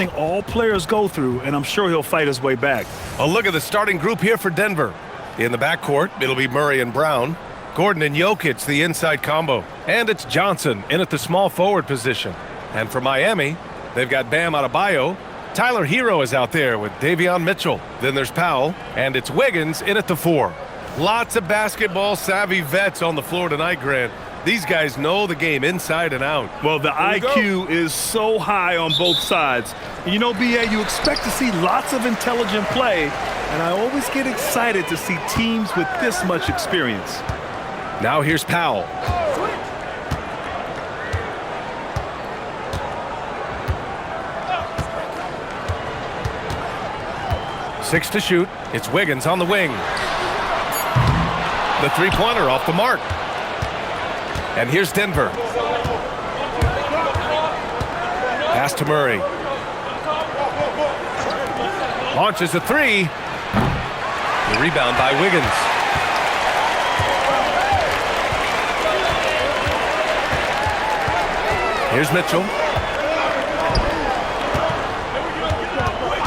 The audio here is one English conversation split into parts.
something all players go through, and I'm sure he'll fight his way back. A look at the starting group here for Denver. In the backcourt, it'll be Murray and Brown. Gordon and Jokic, the inside combo. And it's Johnson in at the small forward position. And for Miami, they've got Bam Adebayo. Tyler Hero is out there with Davion Mitchell. Then there's Powell, and it's Wiggins in at the 4. Lots of basketball-savvy vets on the floor tonight, Grant. These guys know the game inside and out. Well, the IQ is so high on both sides. You know, B.A., you expect to see lots of intelligent play, and I always get excited to see teams with this much experience. Now here's Powell. Six to shoot. It's Wiggins on the wing. The three-pointer off the mark. And here's Denver. Pass to Murray. Launches a three. The rebound by Wiggins. Here's Mitchell.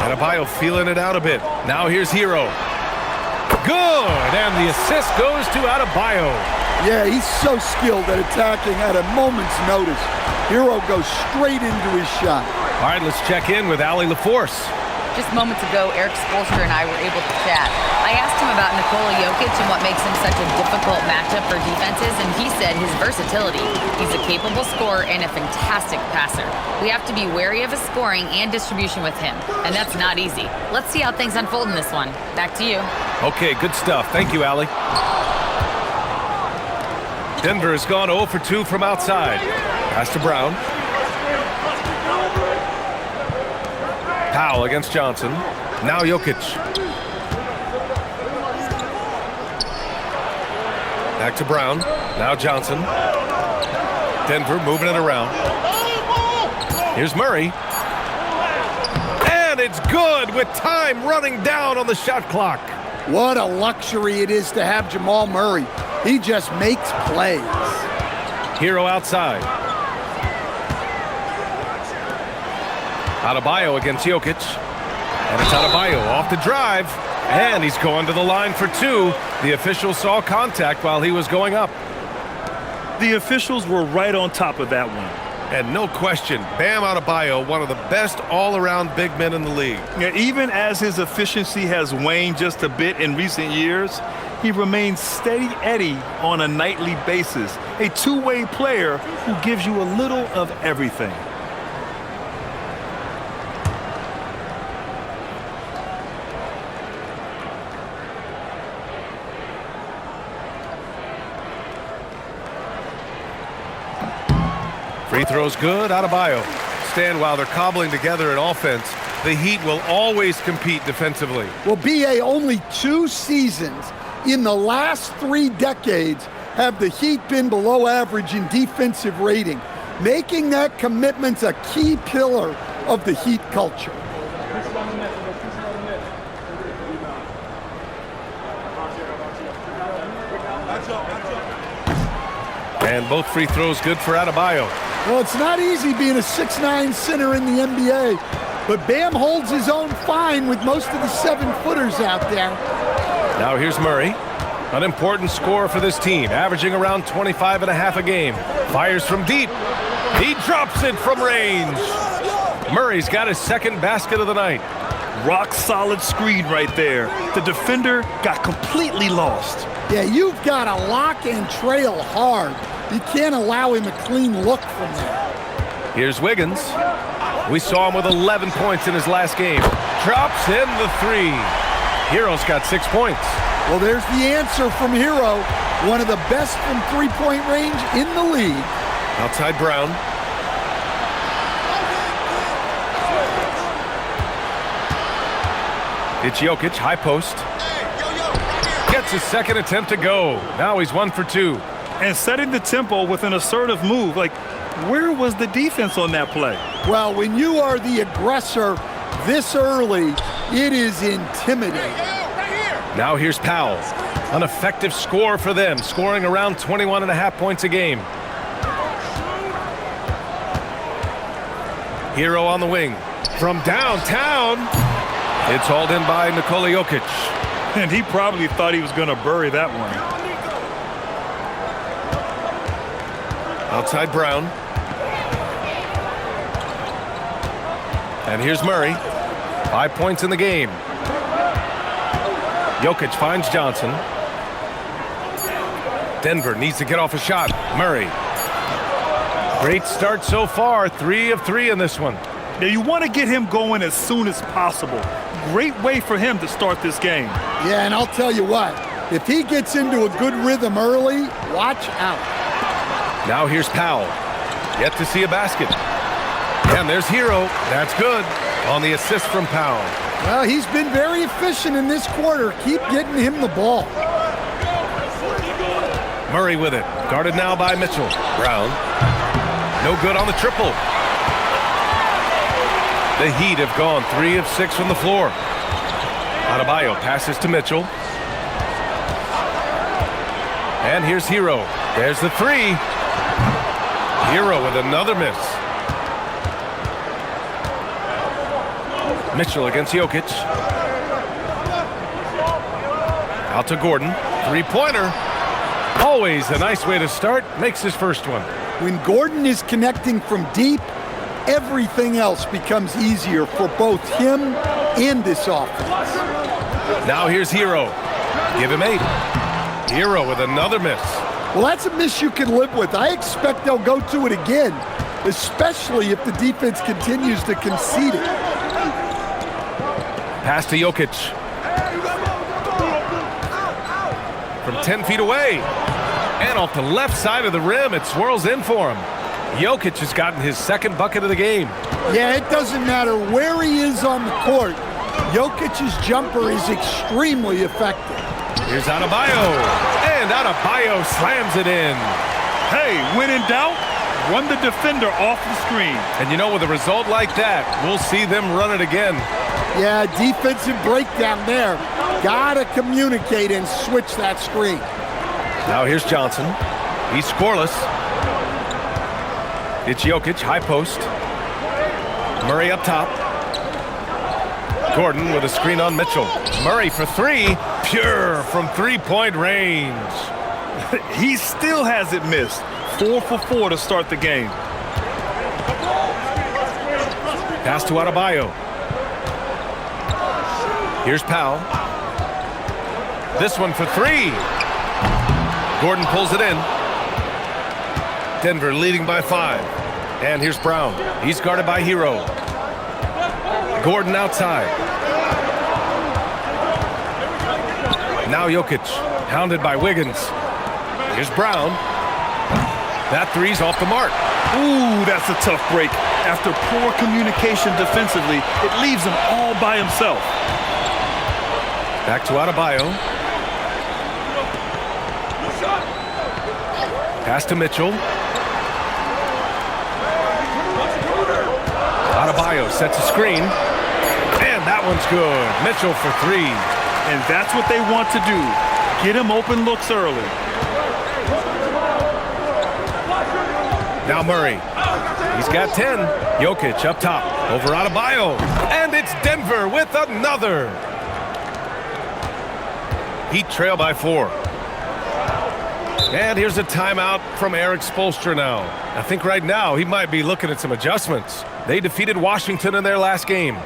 Adebayo feeling it out a bit. Now here's Hero. Good, and the assist goes to Adebayo. Yeah, he's so skilled at attacking at a moment's notice. Hero goes straight into his shot. All right, let's check in with Allie LaForce. Just moments ago, Eric Spoelstra and I were able to chat. I asked him about Nikola Jokic and what makes him such a difficult matchup for defenses, and he said his versatility. He's a capable scorer and a fantastic passer. We have to be wary of his scoring and distribution with him, and that's not easy. Let's see how things unfold in this one. Back to you. Okay, good stuff. Thank you, Allie. Denver has gone 0 for 2 from outside. Pass to Brown. Powell against Johnson. Now Jokic. Back to Brown. Now Johnson. Denver moving it around. Here's Murray. And it's good with time running down on the shot clock. What a luxury it is to have Jamal Murray. He just makes plays. Hero outside. Adebayo against Jokic. And it's Adebayo off the drive. And he's going to the line for 2. The official saw contact while he was going up. The officials were right on top of that one. And no question, Bam Adebayo, one of the best all-around big men in the league. Yeah, even as his efficiency has waned just a bit in recent years, he remains steady Eddie on a nightly basis. A two-way player who gives you a little of everything. Free throw's good. Adebayo. Stan, while they're cobbling together an offense, the Heat will always compete defensively. Well, B.A., only 2 seasons in the last 3 decades have the Heat been below average in defensive rating, making that commitment a key pillar of the Heat culture. And both free throws good for Adebayo. Well, it's not easy being a 6'9" center in the NBA, but Bam holds his own fine with most of the 7-footers out there. Now here's Murray, an important scorer for this team, averaging around 25.5 a game. Fires from deep. He drops it from range. Murray's got his second basket of the night. Rock solid screen right there. The defender got completely lost. Yeah, you've got to lock and trail hard. You can't allow him a clean look from there. Here's Wiggins. We saw him with 11 points in his last game. Drops in the 3. Hero's got 6 points. Well, there's the answer from Hero. One of the best from three-point range in the league. Outside Brown. It's Jokic, high post. Gets his second attempt to go. Now he's 1 for 2. And setting the tempo with an assertive move. Like, where was the defense on that play? Well, when you are the aggressor this early, it is intimidating. Now here's Powell, an effective scorer for them, scoring around 21.5 points a game. Hero on the wing. From downtown, it's hauled in by Nikola Jokic. And he probably thought he was going to bury that one. Outside Brown. And here's Murray. 5 points in the game. Jokic finds Johnson. Denver needs to get off a shot. Murray. Great start so far. 3 of 3 in this one. Now you want to get him going as soon as possible. Great way for him to start this game. Yeah, and I'll tell you what, if he gets into a good rhythm early, watch out. Now here's Powell. Yet to see a basket. And there's Hero. That's good on the assist from Powell. Well, he's been very efficient in this quarter. Keep getting him the ball. Murray with it. Guarded now by Mitchell. Brown. No good on the triple. The Heat have gone 3 of 6 from the floor. Adebayo passes to Mitchell. And here's Hero. There's the 3. Hero with another miss. Mitchell against Jokic. Out to Gordon. 3-pointer. Always a nice way to start. Makes his first one. When Gordon is connecting from deep, everything else becomes easier for both him and this offense. Now here's Hero. Give him 8. Hero with another miss. Well, that's a miss you can live with. I expect they'll go to it again, especially if the defense continues to concede it. Pass to Jokic. From 10 feet away. And off the left side of the rim, it swirls in for him. Jokic has gotten his second bucket of the game. Yeah, it doesn't matter where he is on the court. Jokic's jumper is extremely effective. Here's Adebayo. And Adebayo slams it in. Hey, when in doubt, run the defender off the screen. And you know, with a result like that, we'll see them run it again. Yeah, defensive breakdown there. Gotta communicate and switch that screen. Now here's Johnson. He's scoreless. It's Jokic, high post. Murray up top. Gordon with a screen on Mitchell. Murray for 3. Pure from 3-point range. He still hasn't missed. 4 for 4 to start the game. Pass to Adebayo. Here's Powell. This one for 3. Gordon pulls it in. Denver leading by 5. And here's Brown. He's guarded by Hero. Gordon outside. Now Jokic, hounded by Wiggins. Here's Brown. That 3's off the mark. Ooh, that's a tough break. After poor communication defensively, it leaves him all by himself. Back to Adebayo. Pass to Mitchell. Adebayo sets a screen. And that one's good. Mitchell for 3. And that's what they want to do. Get him open looks early. Now Murray. He's got 10. Jokic up top. Over Adebayo. And it's Denver with another. Heat trail by 4. And here's a timeout from Eric Spoelstra now. I think right now he might be looking at some adjustments. They defeated Washington in their last game.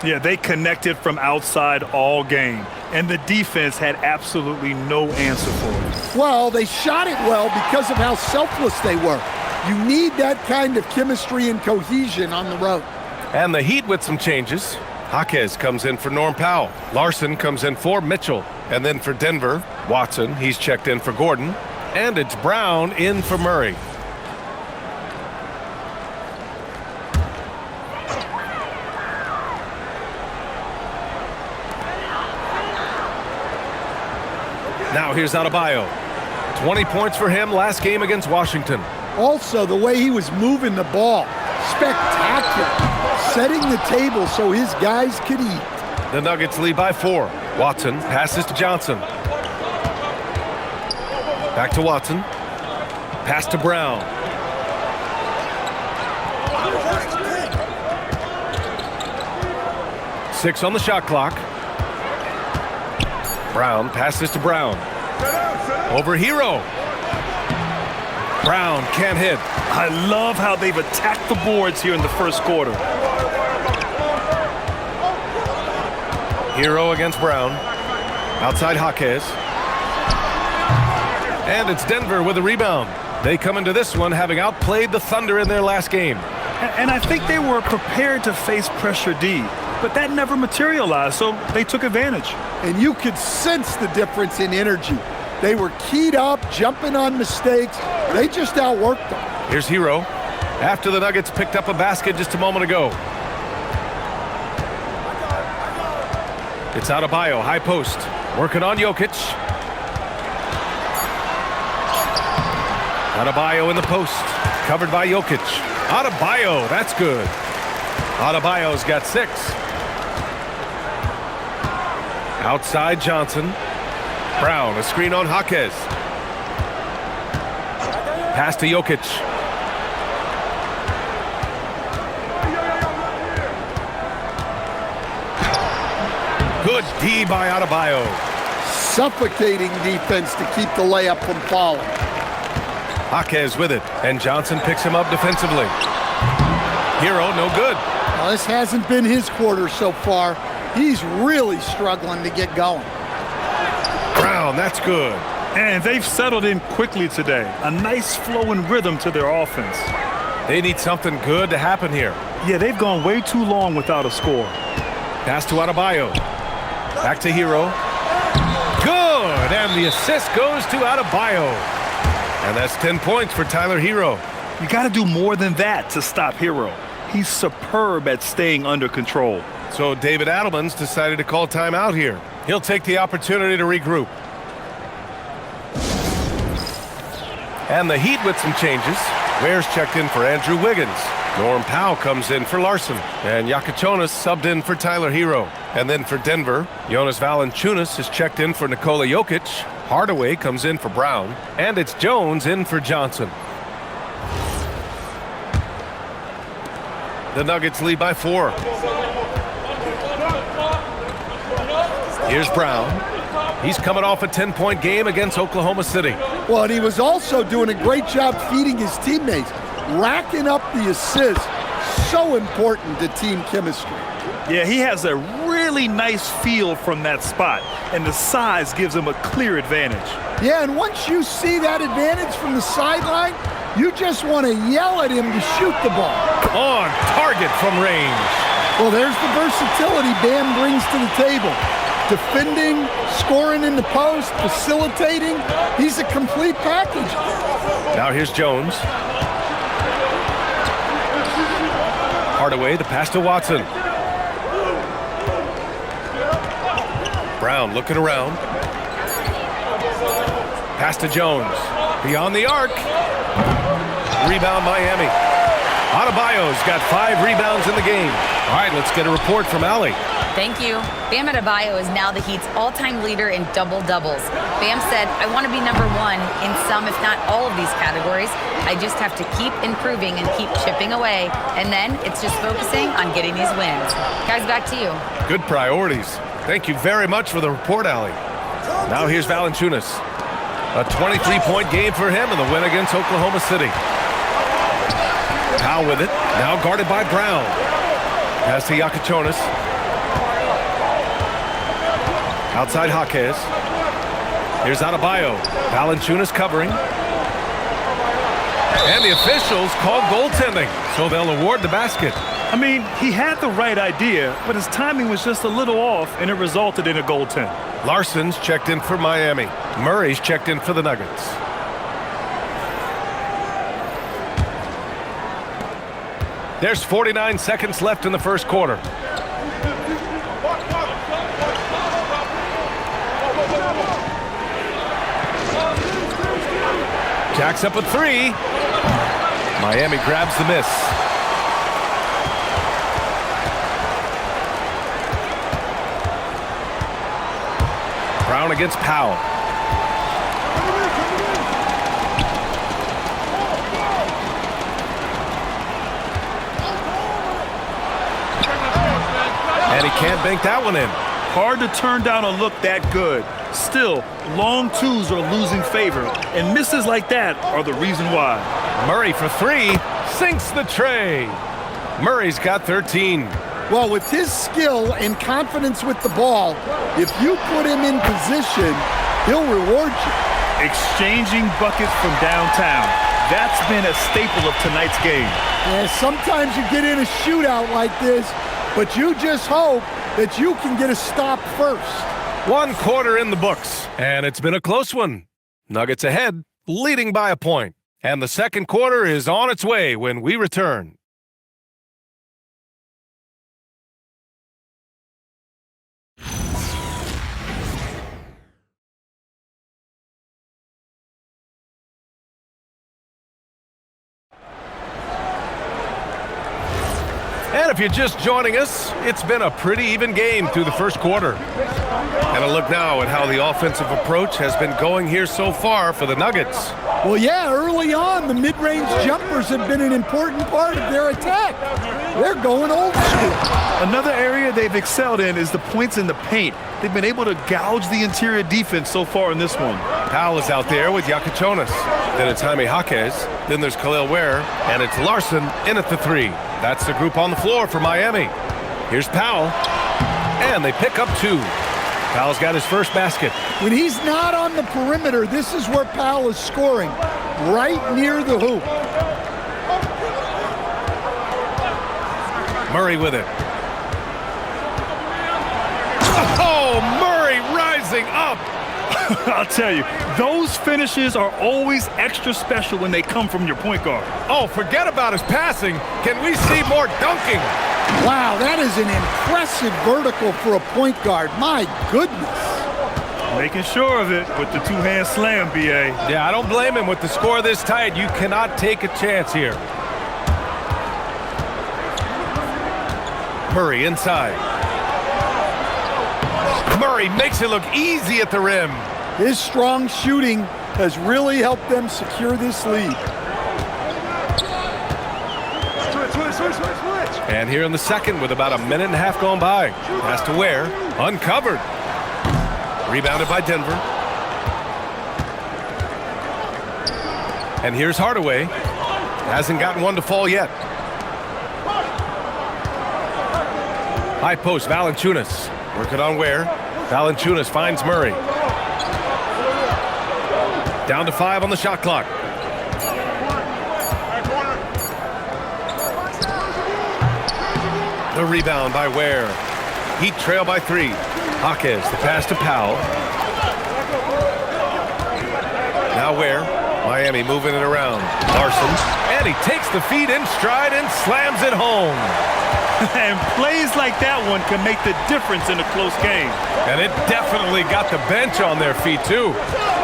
Yeah, they connected from outside all game, and the defense had absolutely no answer for it. Well, they shot it well because of how selfless they were. You need that kind of chemistry and cohesion on the road. And the Heat with some changes. Jaquez comes in for Norm Powell. Larson comes in for Mitchell. And then for Denver, Watson, he's checked in for Gordon. And it's Brown in for Murray. Now here's Adebayo. 20 points for him last game against Washington. Also, the way he was moving the ball, spectacular. Setting the table so his guys could eat. The Nuggets lead by 4. Watson passes to Johnson. Back to Watson. Pass to Brown. 6 on the shot clock. Brown passes to Brown. Over Hero. Brown can't hit. I love how they've attacked the boards here in the first quarter. Hero against Brown. Outside Jaquez. And it's Denver with a rebound. They come into this one having outplayed the Thunder in their last game. And I think they were prepared to face pressure D, but that never materialized, so they took advantage. And you could sense the difference in energy. They were keyed up, jumping on mistakes. They just outworked them. Here's Hero. After the Nuggets picked up a basket just a moment ago. It's Adebayo, high post. Working on Jokic. Adebayo in the post. Covered by Jokic. Adebayo, that's good. Adebayo's got 6. Outside Johnson. Brown, a screen on Jaquez. Pass to Jokic. Good D by Adebayo. Suffocating defense to keep the layup from falling. Jaquez with it, and Johnson picks him up defensively. Hero, no good. Well, this hasn't been his quarter so far. He's really struggling to get going. Brown, that's good. And they've settled in quickly today. A nice flow and rhythm to their offense. They need something good to happen here. Yeah, they've gone way too long without a score. Pass to Adebayo. Back to Hero. Good, and the assist goes to Adebayo. And that's 10 points for Tyler Hero. You got to do more than that to stop Hero. He's superb at staying under control. So David Adelman's decided to call timeout here. He'll take the opportunity to regroup. And the Heat with some changes. Ware's checked in for Andrew Wiggins. Norm Powell comes in for Larson. And Yakachonis subbed in for Tyler Hero. And then for Denver, Jonas Valanciunas is checked in for Nikola Jokic. Hardaway comes in for Brown. And it's Jones in for Johnson. The Nuggets lead by 4. Here's Brown. He's coming off a 10-point game against Oklahoma City. Well, and he was also doing a great job feeding his teammates, racking up the assists. So important to team chemistry. Yeah, he has a really nice feel from that spot, and the size gives him a clear advantage. Yeah, and once you see that advantage from the sideline, you just want to yell at him to shoot the ball. On target from range. Well, there's the versatility Bam brings to the table. Defending, scoring in the post, facilitating. He's a complete package. Now here's Jones. Hardaway, the pass to Watson. Brown looking around. Pass to Jones. Beyond the arc. Rebound Miami. Adebayo's got 5 rebounds in the game. All right, let's get a report from Allie. Thank you. Bam Adebayo is now the Heat's all-time leader in double-doubles. Bam said, I want to be number 1 in some, if not all of these categories. I just have to keep improving and keep chipping away. And then it's just focusing on getting these wins. Guys, back to you. Good priorities. Thank you very much for the report, Allie. Now here's Valanciunas. A 23-point game for him in the win against Oklahoma City. Powell with it. Now guarded by Brown. Pass to Yakachonis. Outside Jaquez. Here's Adebayo. Valanciunas covering. And the officials called goaltending, so they'll award the basket. I mean, he had the right idea, but his timing was just a little off, and it resulted in a goaltend. Larson's checked in for Miami. Murray's checked in for the Nuggets. There's 49 seconds left in the first quarter. Jacks up a 3. Miami grabs the miss. Brown against Powell. And he can't bank that one in. Hard to turn down a look that good. Still, long twos are losing favor, and misses like that are the reason why. Murray for three, sinks the tray. Murray's got 13. Well, with his skill and confidence with the ball, if you put him in position, he'll reward you. Exchanging buckets from downtown. That's been a staple of tonight's game. Yeah, sometimes you get in a shootout like this, but you just hope that you can get a stop first. 1 quarter in the books, and it's been a close one. Nuggets ahead, leading by a point. And the second quarter is on its way when we return. And if you're just joining us, it's been a pretty even game through the first quarter. And a look now at how the offensive approach has been going here so far for the Nuggets. Well, yeah, early on, the mid-range jumpers have been an important part of their attack. They're going old school. Another area they've excelled in is the points in the paint. They've been able to gouge the interior defense so far in this one. Powell is out there with Yakichonis. Then it's Jaime Jaquez. Then there's Khalil Ware. And it's Larson in at the three. That's the group on the floor for Miami. Here's Powell. And they pick up two. Powell's got his first basket. When he's not on the perimeter, this is where Powell is scoring, right near the hoop. Murray with it. Oh, Murray rising up. I'll tell you, those finishes are always extra special when they come from your point guard. Oh, forget about his passing. Can we see more dunking? Wow, that is an impressive vertical for a point guard. My goodness. Making sure of it with the two-hand slam, B.A. Yeah, I don't blame him with the score this tight. You cannot take a chance here. Murray inside. Murray makes it look easy at the rim. His strong shooting has really helped them secure this lead. And here in the second with about a minute and a half gone by. Pass to Ware. Uncovered. Rebounded by Denver. And here's Hardaway. Hasn't gotten one to fall yet. High post, Valanciunas. Working on Ware. Valanciunas finds Murray. Down to 5 on the shot clock. The rebound by Ware. Heat trail by 3. Jaquez, the pass to Powell. Now Ware. Miami moving it around. Larson. And he takes the feed in stride and slams it home. And plays like that one can make the difference in a close game. And it definitely got the bench on their feet, too.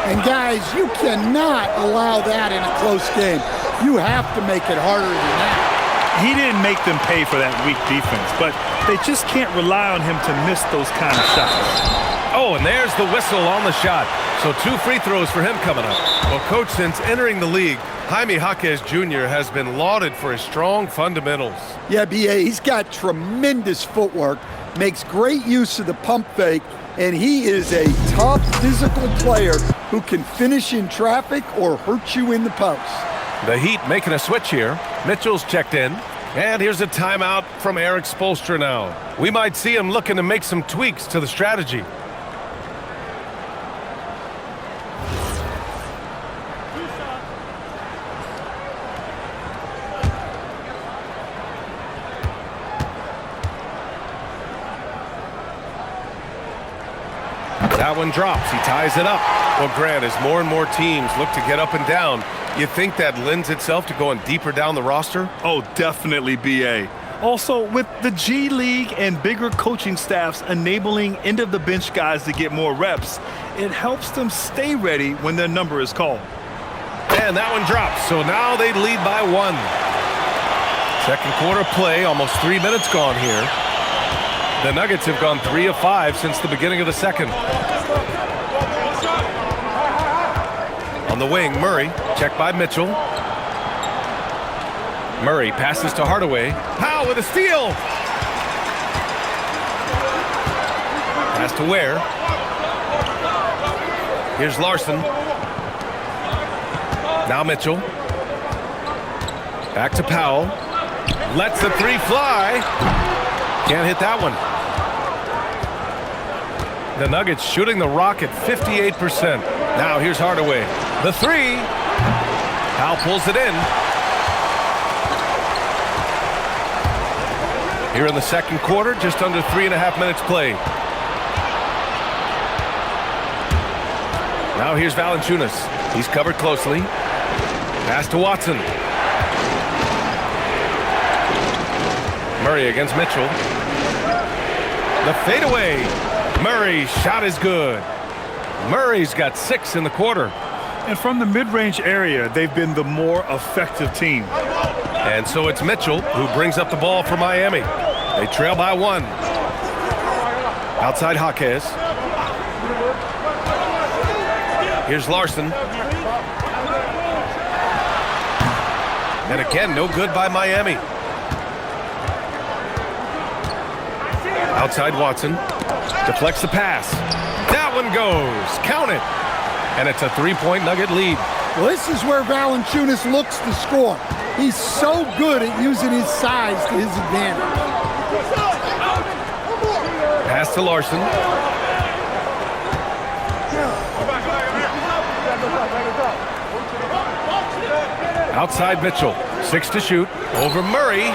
And guys, you cannot allow that in a close game. You have to make it harder than that. He didn't make them pay for that weak defense, but they just can't rely on him to miss those kind of shots. Oh, and there's the whistle on the shot. So 2 free throws for him coming up. Well, Coach, since entering the league, Jaime Jaquez Jr. has been lauded for his strong fundamentals. Yeah, B.A., he's got tremendous footwork, makes great use of the pump fake, and he is a tough physical player who can finish in traffic or hurt you in the post. The Heat making a switch here. Mitchell's checked in. And here's a timeout from Eric Spoelstra now. We might see him looking to make some tweaks to the strategy. That one drops. He ties it up. Well, Grant, as more and more teams look to get up and down, you think that lends itself to going deeper down the roster? Oh, definitely, B.A. Also, with the G League and bigger coaching staffs enabling end-of-the-bench guys to get more reps, it helps them stay ready when their number is called. And that one drops, so now they lead by 1. Second quarter play, almost 3 minutes gone here. The Nuggets have gone 3 of 5 since the beginning of the second. On the wing, Murray, checked by Mitchell. Murray passes to Hardaway. Powell with a steal. Pass to Ware. Here's Larson. Now Mitchell. Back to Powell. Lets the three fly. Can't hit that one. The Nuggets shooting the rock at 58%. Now here's Hardaway. The three. Powell pulls it in. Here in the second quarter, just under 3.5 minutes played. Now here's Valanciunas. He's covered closely. Pass to Watson. Murray against Mitchell. The fadeaway. Murray's shot is good. Murray's got 6 in the quarter. And from the mid-range area, they've been the more effective team. And so it's Mitchell who brings up the ball for Miami. They trail by 1. Outside Jaquez. Here's Larson. And again, no good by Miami. Outside Watson. Deflects the pass. That one goes. Count it. And it's a 3-point Nugget lead. Well, this is where Valanciunas looks to score. He's so good at using his size to his advantage. Pass to Larson. Outside Mitchell. 6 to shoot. Over Murray.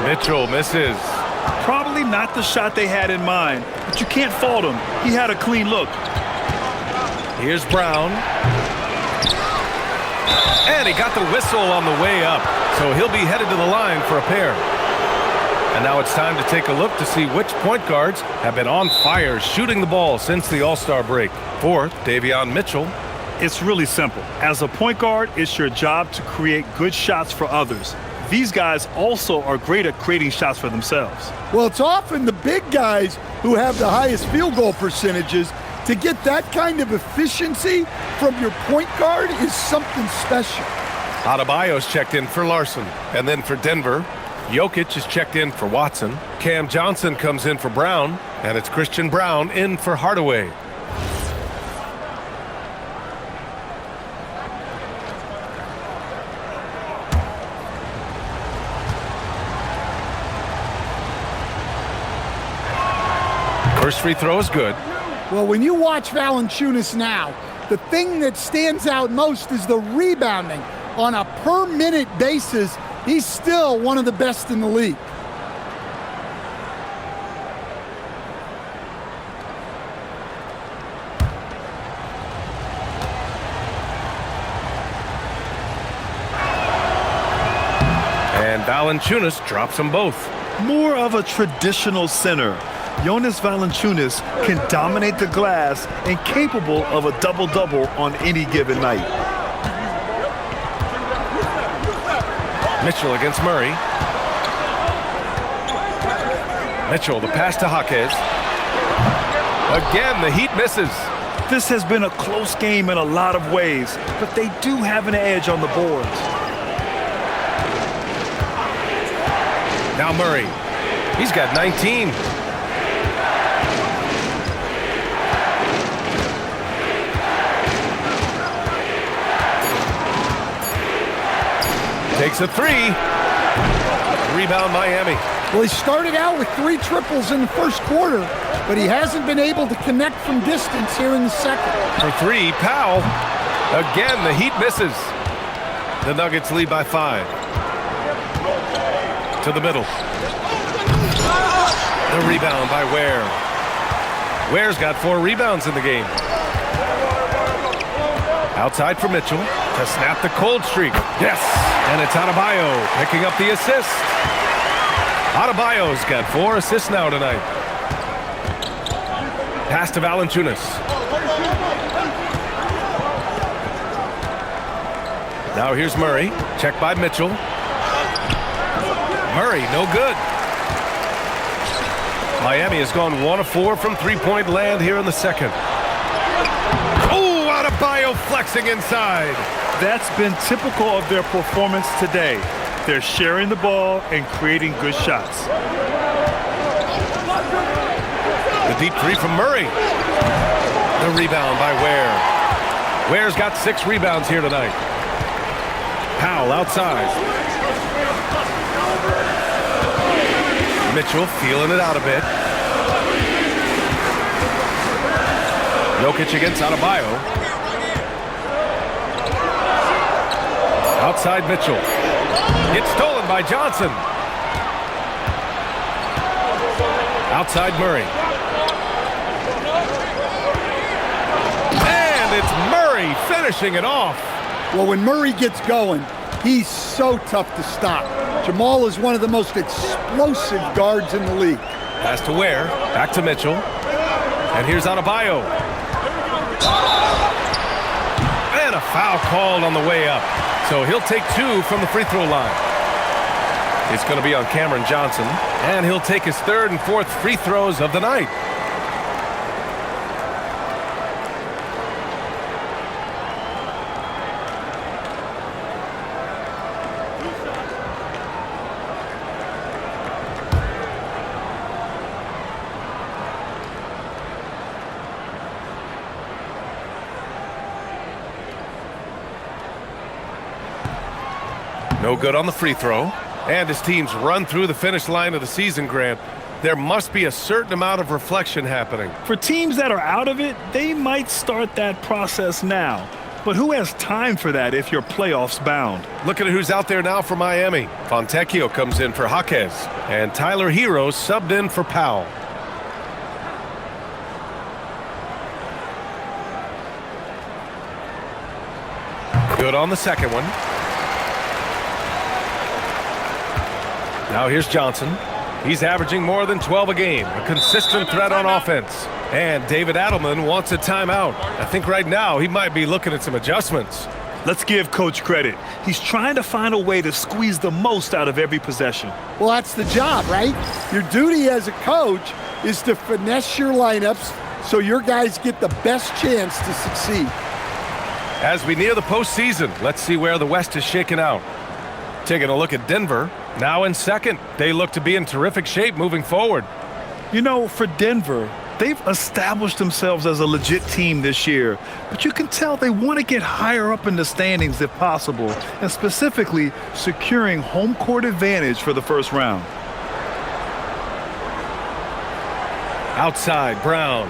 Mitchell misses. Probably not the shot they had in mind, but you can't fault him. He had a clean look. Here's Brown. And he got the whistle on the way up, so he'll be headed to the line for a pair. And now it's time to take a look to see which point guards have been on fire shooting the ball since the All-Star break. Fourth, Davion Mitchell. It's really simple. As a point guard, it's your job to create good shots for others. These guys also are great at creating shots for themselves. Well, it's often the big guys who have the highest field goal percentages. To get that kind of efficiency from your point guard is something special. Adebayo's checked in for Larson. And then for Denver, Jokic is checked in for Watson. Cam Johnson comes in for Brown. And it's Christian Brown in for Hardaway. First free throw is good. Well, when you watch Valanciunas now, the thing that stands out most is the rebounding. On a per-minute basis, he's still one of the best in the league. And Valanciunas drops them both. More of a traditional center. Jonas Valanciunas can dominate the glass and capable of a double-double on any given night. Mitchell against Murray. Mitchell, the pass to Jaquez. Again, the Heat misses. This has been a close game in a lot of ways, but they do have an edge on the boards. Now Murray. He's got 19. Takes a 3. Rebound Miami. Well, he started out with 3 triples in the first quarter, but he hasn't been able to connect from distance here in the second. For 3, Powell. Again, the Heat misses. The Nuggets lead by 5. To the middle. The rebound by Ware. Ware's got 4 rebounds in the game. Outside for Mitchell to snap the cold streak. Yes! And it's Adebayo picking up the assist. Adebayo's got 4 assists now tonight. Pass to Valanciunas. Now here's Murray. Checked by Mitchell. Murray, no good. Miami has gone 1 of 4 from three-point land here in the second. Oh, Adebayo flexing inside. That's been typical of their performance today. They're sharing the ball and creating good shots. The deep three from Murray. The rebound by Ware. Ware's got 6 rebounds here tonight. Powell outside. Mitchell feeling it out a bit. Jokic against Adebayo. Outside Mitchell. It's stolen by Johnson. Outside Murray. And it's Murray finishing it off. Well, when Murray gets going, he's so tough to stop. Jamal is one of the most explosive guards in the league. Pass to Ware. Back to Mitchell. And here's Adebayo. And a foul called on the way up. So he'll take 2 from the free throw line. It's going to be on Cameron Johnson. And he'll take his 3rd and 4th free throws of the night. No good on the free throw. And his teams run through the finish line of the season, Grant. There must be a certain amount of reflection happening. For teams that are out of it, they might start that process now. But who has time for that if you're playoffs bound? Look at who's out there now for Miami. Fontecchio comes in for Jaquez. And Tyler Hero subbed in for Powell. Good on the second one. Now here's Johnson. He's averaging more than 12 a game. A consistent threat on offense. And David Adelman wants a timeout. I think right now he might be looking at some adjustments. Let's give Coach credit. He's trying to find a way to squeeze the most out of every possession. Well, that's the job, right? Your duty as a coach is to finesse your lineups so your guys get the best chance to succeed. As we near the postseason, let's see where the West is shaking out. Taking a look at Denver. Now in second. They look to be in terrific shape moving forward. You know, for Denver, they've established themselves as a legit team this year, but you can tell they want to get higher up in the standings if possible, and specifically securing home court advantage for the first round. Outside, Brown.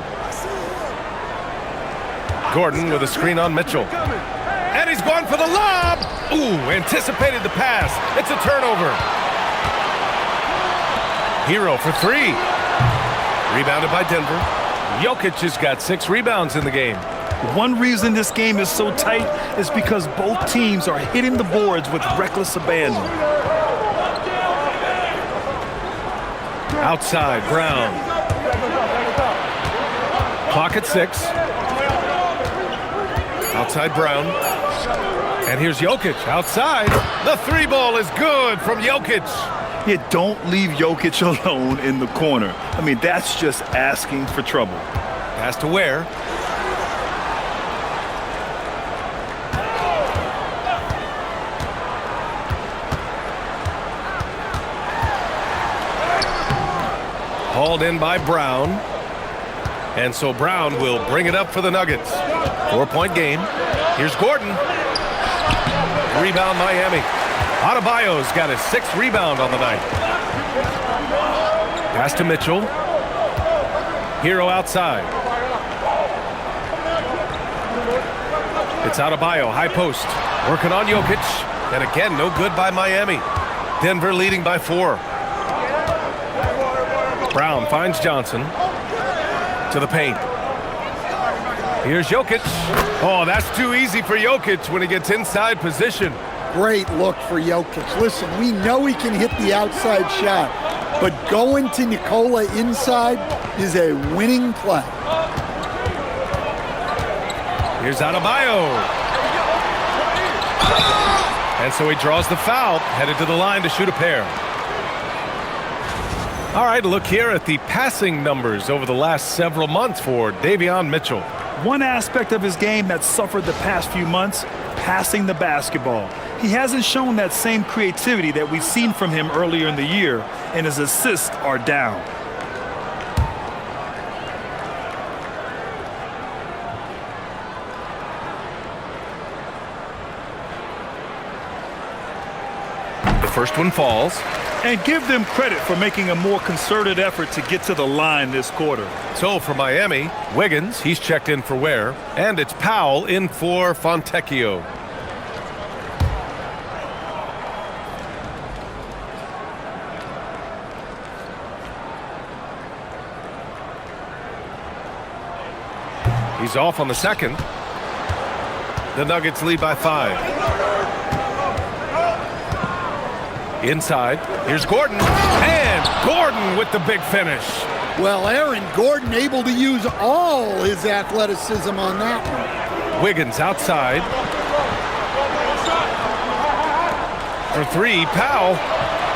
Gordon with a screen on Mitchell. And he's gone for the lob. Ooh, anticipated the pass. It's a turnover. Hero for 3. Rebounded by Denver. Jokic has got 6 rebounds in the game. One reason this game is so tight is because both teams are hitting the boards with reckless abandon. Outside, Brown. Clock at 6. Outside Brown. And here's Jokic outside. The 3 ball is good from Jokic. Yeah, don't leave Jokic alone in the corner. I mean, that's just asking for trouble. Pass to Ware. Hauled in by Brown. And so Brown will bring it up for the Nuggets. 4-point game. Here's Gordon. Rebound Miami. Adebayo's got his 6th rebound on the night. Pass to Mitchell. Hero outside. It's Adebayo, high post. Working on Jokic. And again, no good by Miami. Denver leading by 4. Brown finds Johnson. To the paint. Here's Jokic. Oh, that's too easy for Jokic when he gets inside position. Great look for Jokic. Listen, we know he can hit the outside shot, but going to Nikola inside is a winning play. Here's Adebayo. And so he draws the foul, headed to the line to shoot a pair. All right, look here at the passing numbers over the last several months for Davion Mitchell. One aspect of his game that suffered the past few months, passing the basketball. He hasn't shown that same creativity that we've seen from him earlier in the year, and his assists are down. first one falls. And give them credit for making a more concerted effort to get to the line this quarter. So for Miami, Wiggins, he's checked in for Ware, and it's Powell in for Fontecchio. He's off on the second. The Nuggets lead by 5. Inside, here's Gordon, and Gordon with the big finish. Well, Aaron Gordon able to use all his athleticism on that one. Wiggins outside. For 3, Powell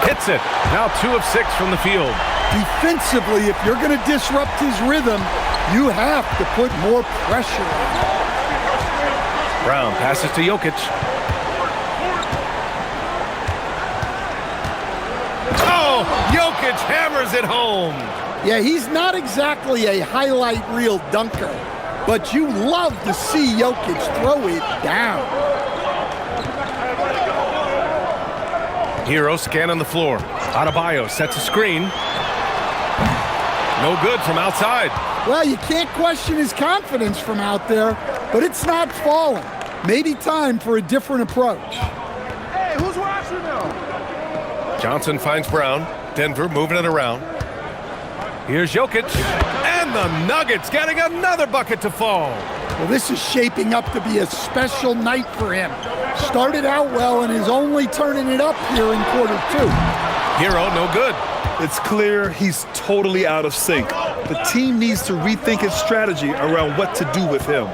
hits it. Now 2 of 6 from the field. Defensively, if you're going to disrupt his rhythm, you have to put more pressure on him. Brown passes to Jokic. Oh, Jokic hammers it home. Yeah, he's not exactly a highlight reel dunker, but you love to see Jokic throw it down. Hero scanning the floor. Adebayo sets a screen. No good from outside. Well, you can't question his confidence from out there, but it's not falling. Maybe time for a different approach. Hey, who's watching now? Johnson finds Brown. Denver moving it around. Here's Jokic. And the Nuggets getting another bucket to fall. Well, this is shaping up to be a special night for him. Started out well and is only turning it up here in quarter 2. Hero, no good. It's clear he's totally out of sync. The team needs to rethink its strategy around what to do with him.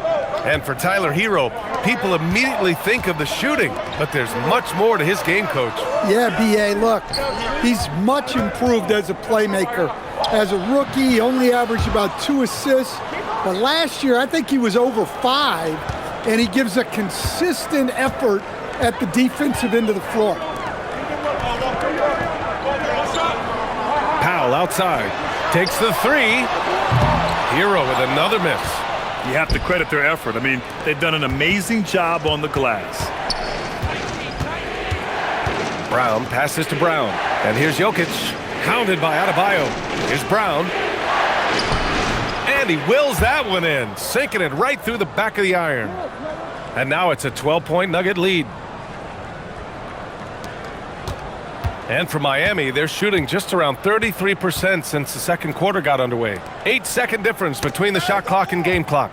And for Tyler Hero, people immediately think of the shooting, but there's much more to his game, Coach. Yeah, B.A., look, he's much improved as a playmaker. As a rookie, he only averaged about 2 assists, but last year I think he was over 5, and he gives a consistent effort at the defensive end of the floor. Powell outside, takes the 3. Hero with another miss. You have to credit their effort. I mean, they've done an amazing job on the glass. Brown passes to Brown. And here's Jokic, hounded by Adebayo. Here's Brown. And he wills that one in, sinking it right through the back of the iron. And now it's a 12-point Nugget lead. And for Miami, they're shooting just around 33% since the second quarter got underway. 8-second difference between the shot clock and game clock.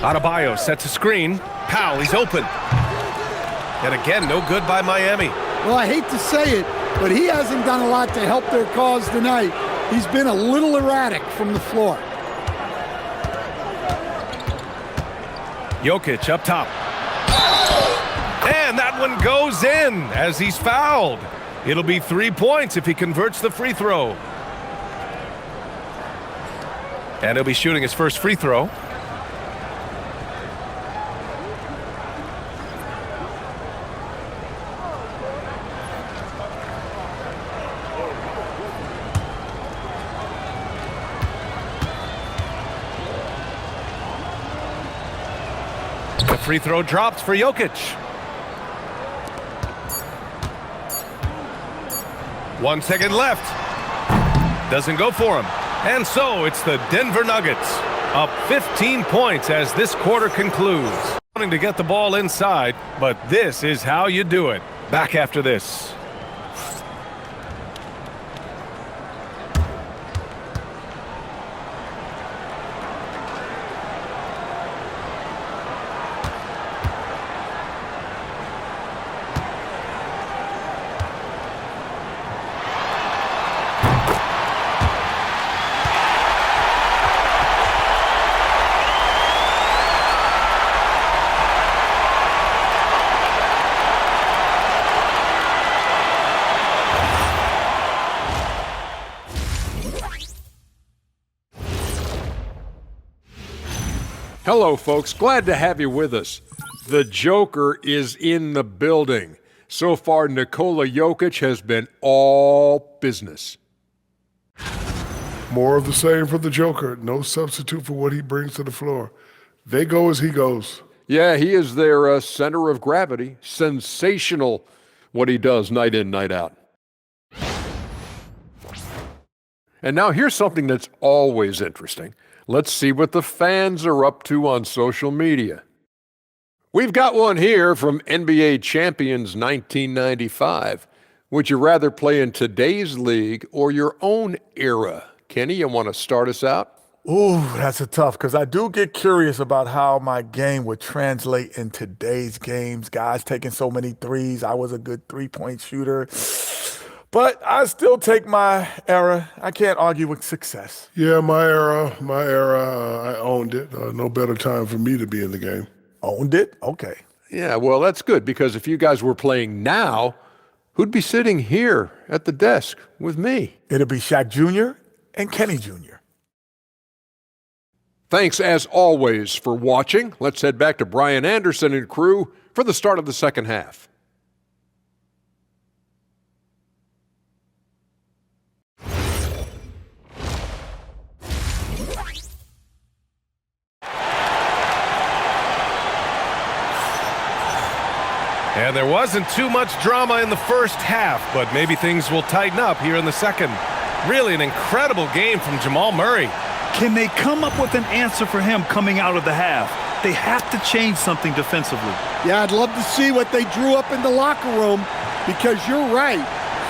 Adebayo sets a screen. Powell, he's open. And again, no good by Miami. Well, I hate to say it, but he hasn't done a lot to help their cause tonight. He's been a little erratic from the floor. Jokic up top. And that one goes in as he's fouled. It'll be 3 points if he converts the free throw. And he'll be shooting his first free throw. The free throw drops for Jokic. 1 second left. Doesn't go for him. And so it's the Denver Nuggets up 15 points as this quarter concludes. Wanting to get the ball inside, but this is how you do it. Back after this. Hello, folks. Glad to have you with us. The Joker is in the building. So far, Nikola Jokic has been all business. More of the same for the Joker. No substitute for what he brings to the floor. They go as he goes. Yeah, he is their center of gravity. Sensational what he does night in, night out. And now here's something that's always interesting. Let's see what the fans are up to on social media. We've got one here from NBA Champions 1995. Would you rather play in today's league or your own era? Kenny, you want to start us out? Ooh, that's a tough, because I do get curious about how my game would translate in today's games. Guys taking so many threes. I was a good three-point shooter. But I still take my era. I can't argue with success. Yeah, my era, I owned it. No better time for me to be in the game. Owned it? Okay. Yeah, well, that's good, because if you guys were playing now, who'd be sitting here at the desk with me? It'll be Shaq Jr. and Kenny Jr. Thanks, as always, for watching. Let's head back to Brian Anderson and crew for the start of the second half. And there wasn't too much drama in the first half, but maybe things will tighten up here in the second. Really an incredible game from Jamal Murray. Can they come up with an answer for him coming out of the half? They have to change something defensively. Yeah, I'd love to see what they drew up in the locker room, because you're right.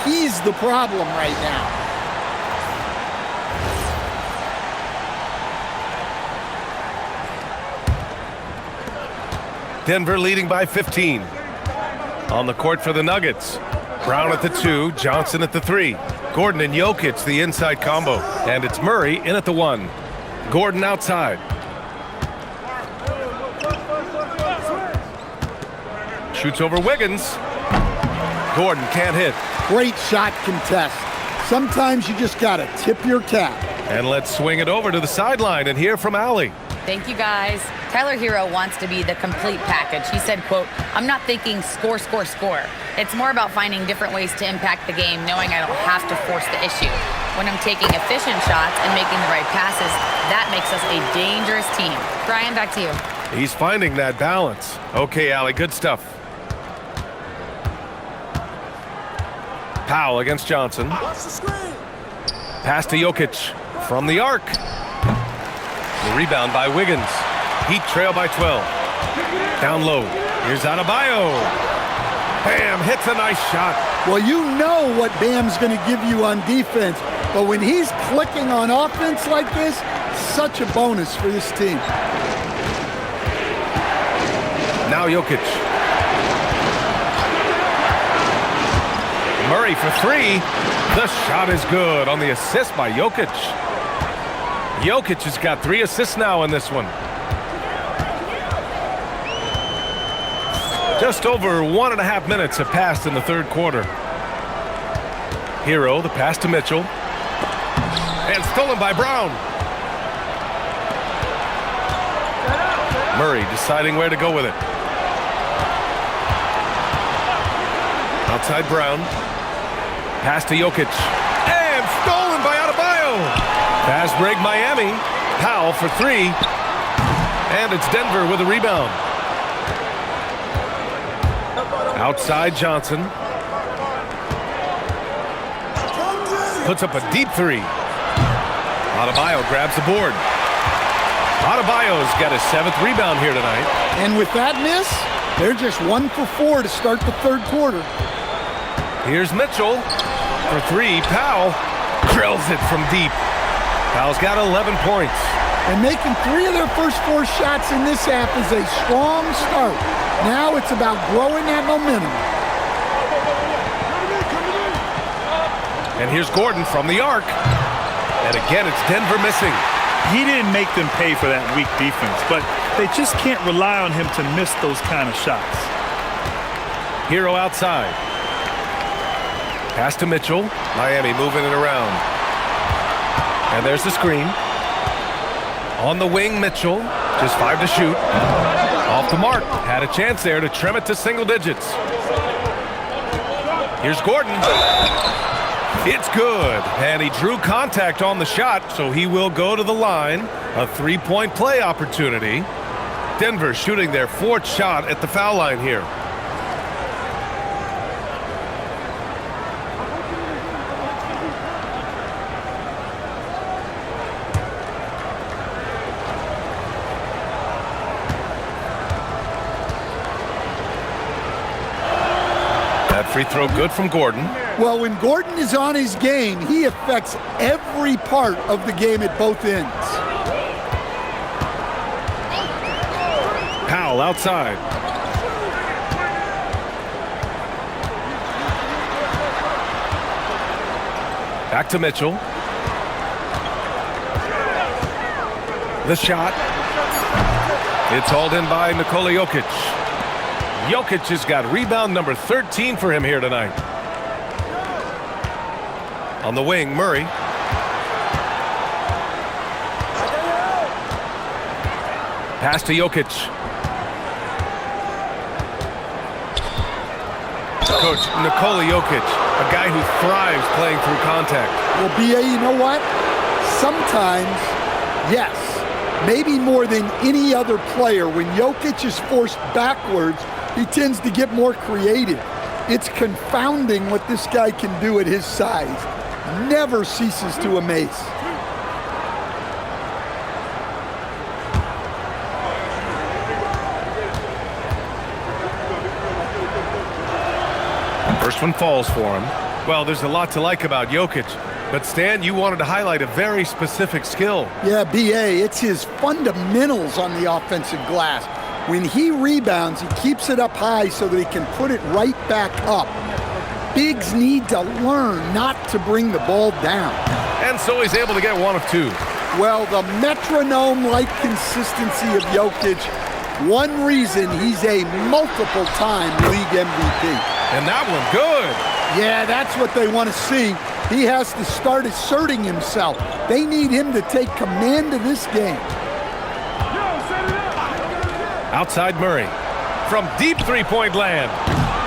He's the problem right now. Denver leading by 15. On the court for the Nuggets. Brown at the 2, Johnson at the 3. Gordon and Jokic, the inside combo. And it's Murray in at the 1. Gordon outside. Shoots over Wiggins. Gordon can't hit. Great shot contest. Sometimes you just got to tip your cap. And let's swing it over to the sideline and hear from Allie. Thank you, guys. Tyler Hero wants to be the complete package. He said, quote, "I'm not thinking score, score, score. It's more about finding different ways to impact the game, knowing I don't have to force the issue. When I'm taking efficient shots and making the right passes, that makes us a dangerous team." Brian, back to you. He's finding that balance. Okay, Allie, good stuff. Powell against Johnson. Pass to Jokic from the arc. The rebound by Wiggins. Heat trail by 12. Down low. Here's Adebayo. Bam, hits a nice shot. Well, you know what Bam's going to give you on defense, but when he's clicking on offense like this, such a bonus for this team. Now Jokic. Murray for 3. The shot is good on the assist by Jokic. Jokic has got 3 assists now in this one. Just over 1.5 minutes have passed in the third quarter. Hero, the pass to Mitchell. And stolen by Brown. Murray deciding where to go with it. Outside Brown. Pass to Jokic. And stolen by Adebayo. Fast break Miami. Powell for 3. And it's Denver with a rebound. Outside Johnson. Puts up a deep 3. Adebayo grabs the board. Adebayo's got his 7th rebound here tonight. And with that miss, they're just 1 for 4 to start the third quarter. Here's Mitchell for 3. Powell drills it from deep. Powell's got 11 points. And making 3 of their first 4 shots in this half is a strong start. Now it's about growing that momentum. And here's Gordon from the arc. And again, it's Denver missing. He didn't make them pay for that weak defense, but they just can't rely on him to miss those kind of shots. Hero outside. Pass to Mitchell. Miami moving it around. And there's the screen. On the wing, Mitchell. Just 5 to shoot. Off the mark. Had a chance there to trim it to single digits. Here's Gordon. It's good. And he drew contact on the shot, so he will go to the line. A 3-point play opportunity. Denver shooting their 4th shot at the foul line here. Free throw good from Gordon. Well, when Gordon is on his game, he affects every part of the game at both ends. Powell outside. Back to Mitchell. The shot. It's hauled in by Nikola Jokic. Jokic has got rebound number 13 for him here tonight. On the wing, Murray. Pass to Jokic. Coach, Nikola Jokic, a guy who thrives playing through contact. Well, B.A., you know what? Sometimes, yes, maybe more than any other player, when Jokic is forced backwards, he tends to get more creative. It's confounding what this guy can do at his size. Never ceases to amaze. First one falls for him. Well, there's a lot to like about Jokic. But Stan, you wanted to highlight a very specific skill. Yeah, B.A., it's his fundamentals on the offensive glass. When he rebounds, he keeps it up high so that he can put it right back up. Bigs need to learn not to bring the ball down. And so he's able to get one of two. Well, the metronome-like consistency of Jokic, one reason he's a multiple-time league MVP. And that one good. Yeah, that's what they want to see. He has to start asserting himself. They need him to take command of this game. Outside Murray. From deep three-point land.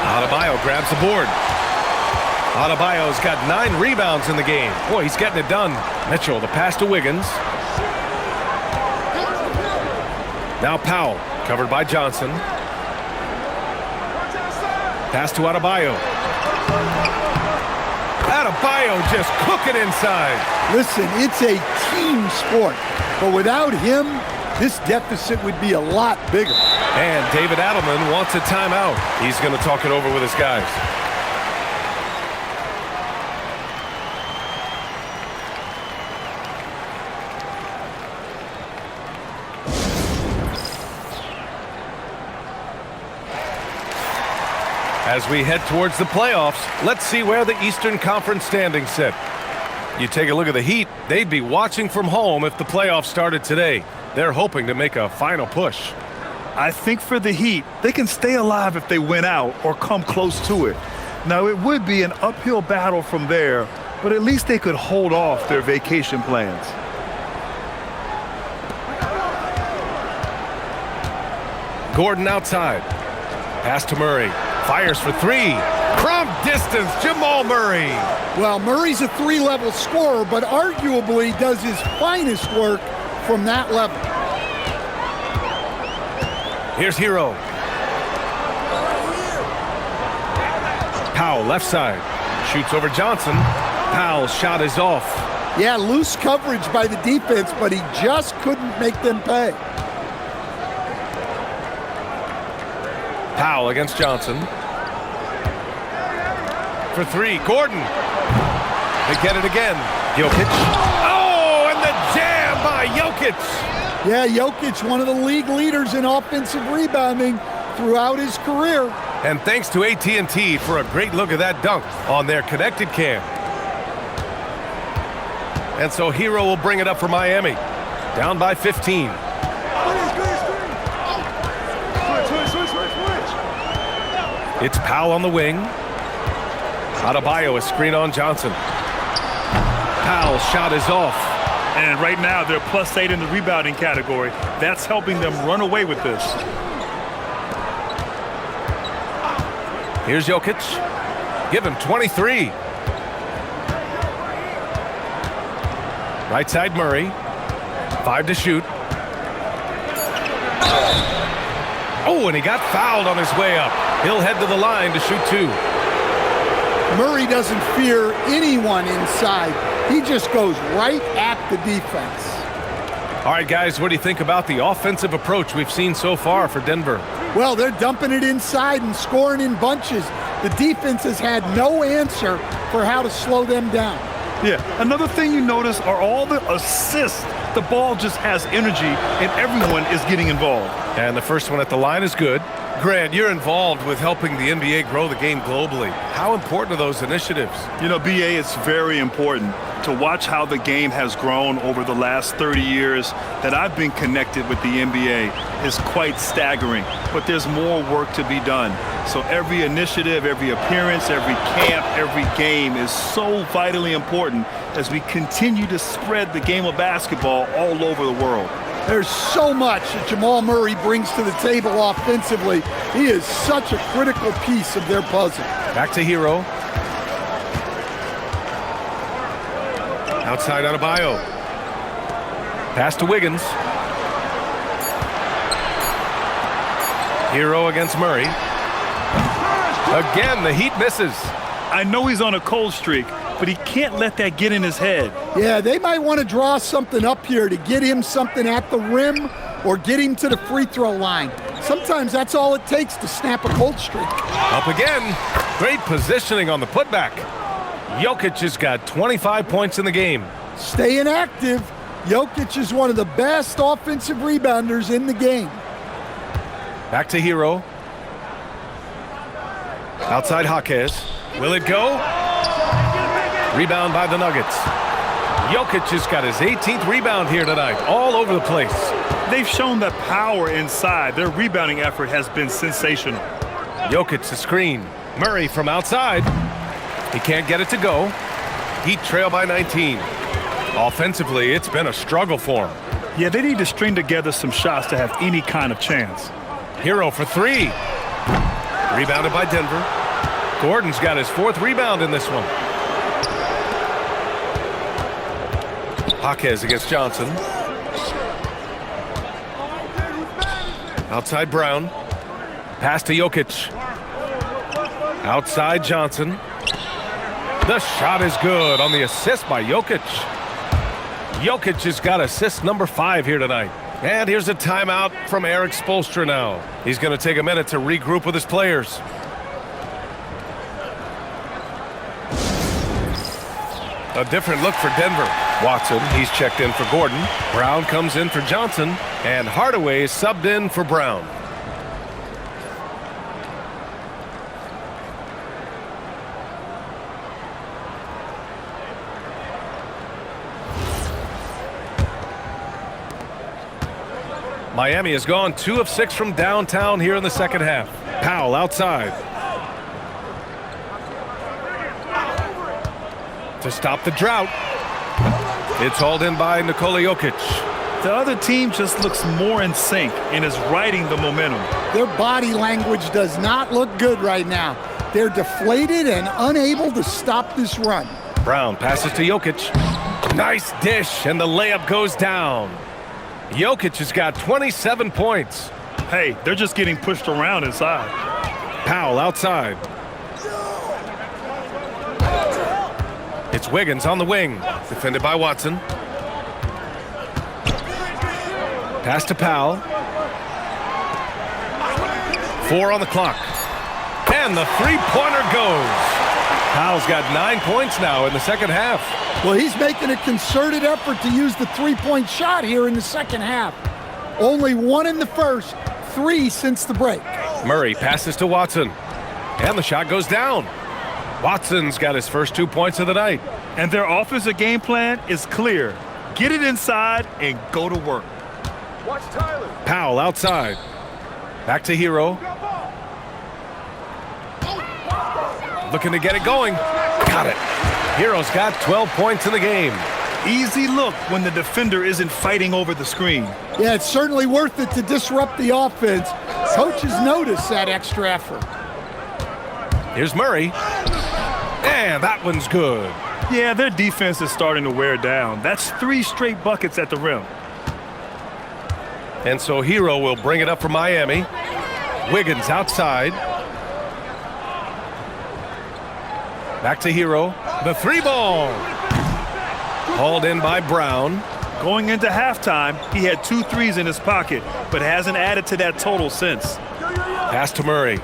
Adebayo grabs the board. Adebayo's got 9 rebounds in the game. Boy, he's getting it done. Mitchell, the pass to Wiggins. Now Powell, covered by Johnson. Pass to Adebayo. Adebayo just cooking inside. Listen, it's a team sport, but without him, this deficit would be a lot bigger. And David Adelman wants a timeout. He's going to talk it over with his guys. As we head towards the playoffs, let's see where the Eastern Conference standings sit. You take a look at the Heat, they'd be watching from home if the playoffs started today. They're hoping to make a final push. I think for the Heat, they can stay alive if they win out or come close to it. Now, it would be an uphill battle from there, but at least they could hold off their vacation plans. Gordon outside. Pass to Murray. Fires for 3. From distance, Jamal Murray. Well, Murray's a 3-level scorer, but arguably does his finest work from that level. Here's Hero. Powell, left side. Shoots over Johnson. Powell's shot is off. Yeah, loose coverage by the defense, but he just couldn't make them pay. Powell against Johnson. For 3, Gordon. They get it again. Jokic. Oh, and the jam by Jokic. Yeah, Jokic, one of the league leaders in offensive rebounding throughout his career. And thanks to AT&T for a great look at that dunk on their connected cam. And so Hero will bring it up for Miami. Down by 15. It's Powell on the wing. Adebayo, a screen on Johnson. Powell's shot is off. And right now, they're +8 in the rebounding category. That's helping them run away with this. Here's Jokic. Give him 23. Right side Murray. 5 to shoot. Oh, and he got fouled on his way up. He'll head to the line to shoot 2. Murray doesn't fear anyone inside. He just goes right at the defense. All right, guys, what do you think about the offensive approach we've seen so far for Denver? Well, they're dumping it inside and scoring in bunches. The defense has had no answer for how to slow them down. Yeah, another thing you notice are all the assists. The ball just has energy, and everyone is getting involved. And the first one at the line is good. Grant, you're involved with helping the NBA grow the game globally. How important are those initiatives? You know, BA, it's very important to watch how the game has grown over the last 30 years that I've been connected with the NBA is quite staggering, but there's more work to be done. So every initiative, every appearance, every camp, every game is so vitally important as we continue to spread the game of basketball all over the world. There's so much that Jamal Murray brings to the table offensively. He is such a critical piece of their puzzle. Back to Hero. Outside Adebayo. Pass to Wiggins. Hero against Murray. Again, the Heat misses. I know he's on a cold streak, but he can't let that get in his head. Yeah, they might want to draw something up here to get him something at the rim or get him to the free throw line. Sometimes that's all it takes to snap a cold streak. Up again. Great positioning on the putback. Jokic has got 25 points in the game. Staying active. Jokic is one of the best offensive rebounders in the game. Back to Hero. Outside Jaquez. Will it go? Rebound by the Nuggets. Jokic has got his 18th rebound here tonight, all over the place. They've shown that power inside. Their rebounding effort has been sensational. Jokic the screen. Murray from outside. He can't get it to go. Heat trail by 19. Offensively, it's been a struggle for him. Yeah, they need to string together some shots to have any kind of chance. Hero for three. Rebounded by Denver. Gordon's got his 4th rebound in this one. Jaquez against Johnson. Outside Brown. Pass to Jokic. Outside Johnson. The shot is good on the assist by Jokic. Jokic has got assist number 5 here tonight. And here's a timeout from Eric Spoelstra now. He's going to take a minute to regroup with his players. A different look for Denver. Watson, he's checked in for Gordon. Brown comes in for Johnson. And Hardaway is subbed in for Brown. Miami has gone 2 of 6 from downtown here in the second half. Powell outside. To stop the drought. It's hauled in by Nikola Jokic. The other team just looks more in sync and is riding the momentum. Their body language does not look good right now. They're deflated and unable to stop this run. Brown passes to Jokic. Nice dish, and the layup goes down. Jokic has got 27 points. Hey, they're just getting pushed around inside. Powell outside. It's Wiggins on the wing. Defended by Watson. Pass to Powell. 4 on the clock. And the three-pointer goes. Powell's got 9 points now in the second half. Well, he's making a concerted effort to use the three-point shot here in the second half. Only 1 in the first, 3 since the break. Murray passes to Watson. And the shot goes down. Watson's got his first 2 points of the night. And their offensive game plan is clear. Get it inside and go to work. Watch Tyler. Powell outside. Back to Hero. Looking to get it going. Got it. Hero's got 12 points in the game. Easy look when the defender isn't fighting over the screen. Yeah, it's certainly worth it to disrupt the offense. Coaches notice that extra effort. Here's Murray. And that one's good. Yeah, their defense is starting to wear down. That's 3 straight buckets at the rim. And so Hero will bring it up for Miami. Wiggins outside. Back to Hero. The 3-ball. Hauled in by Brown. Going into halftime, he had 2 threes in his pocket, but hasn't added to that total since. Pass to Murray.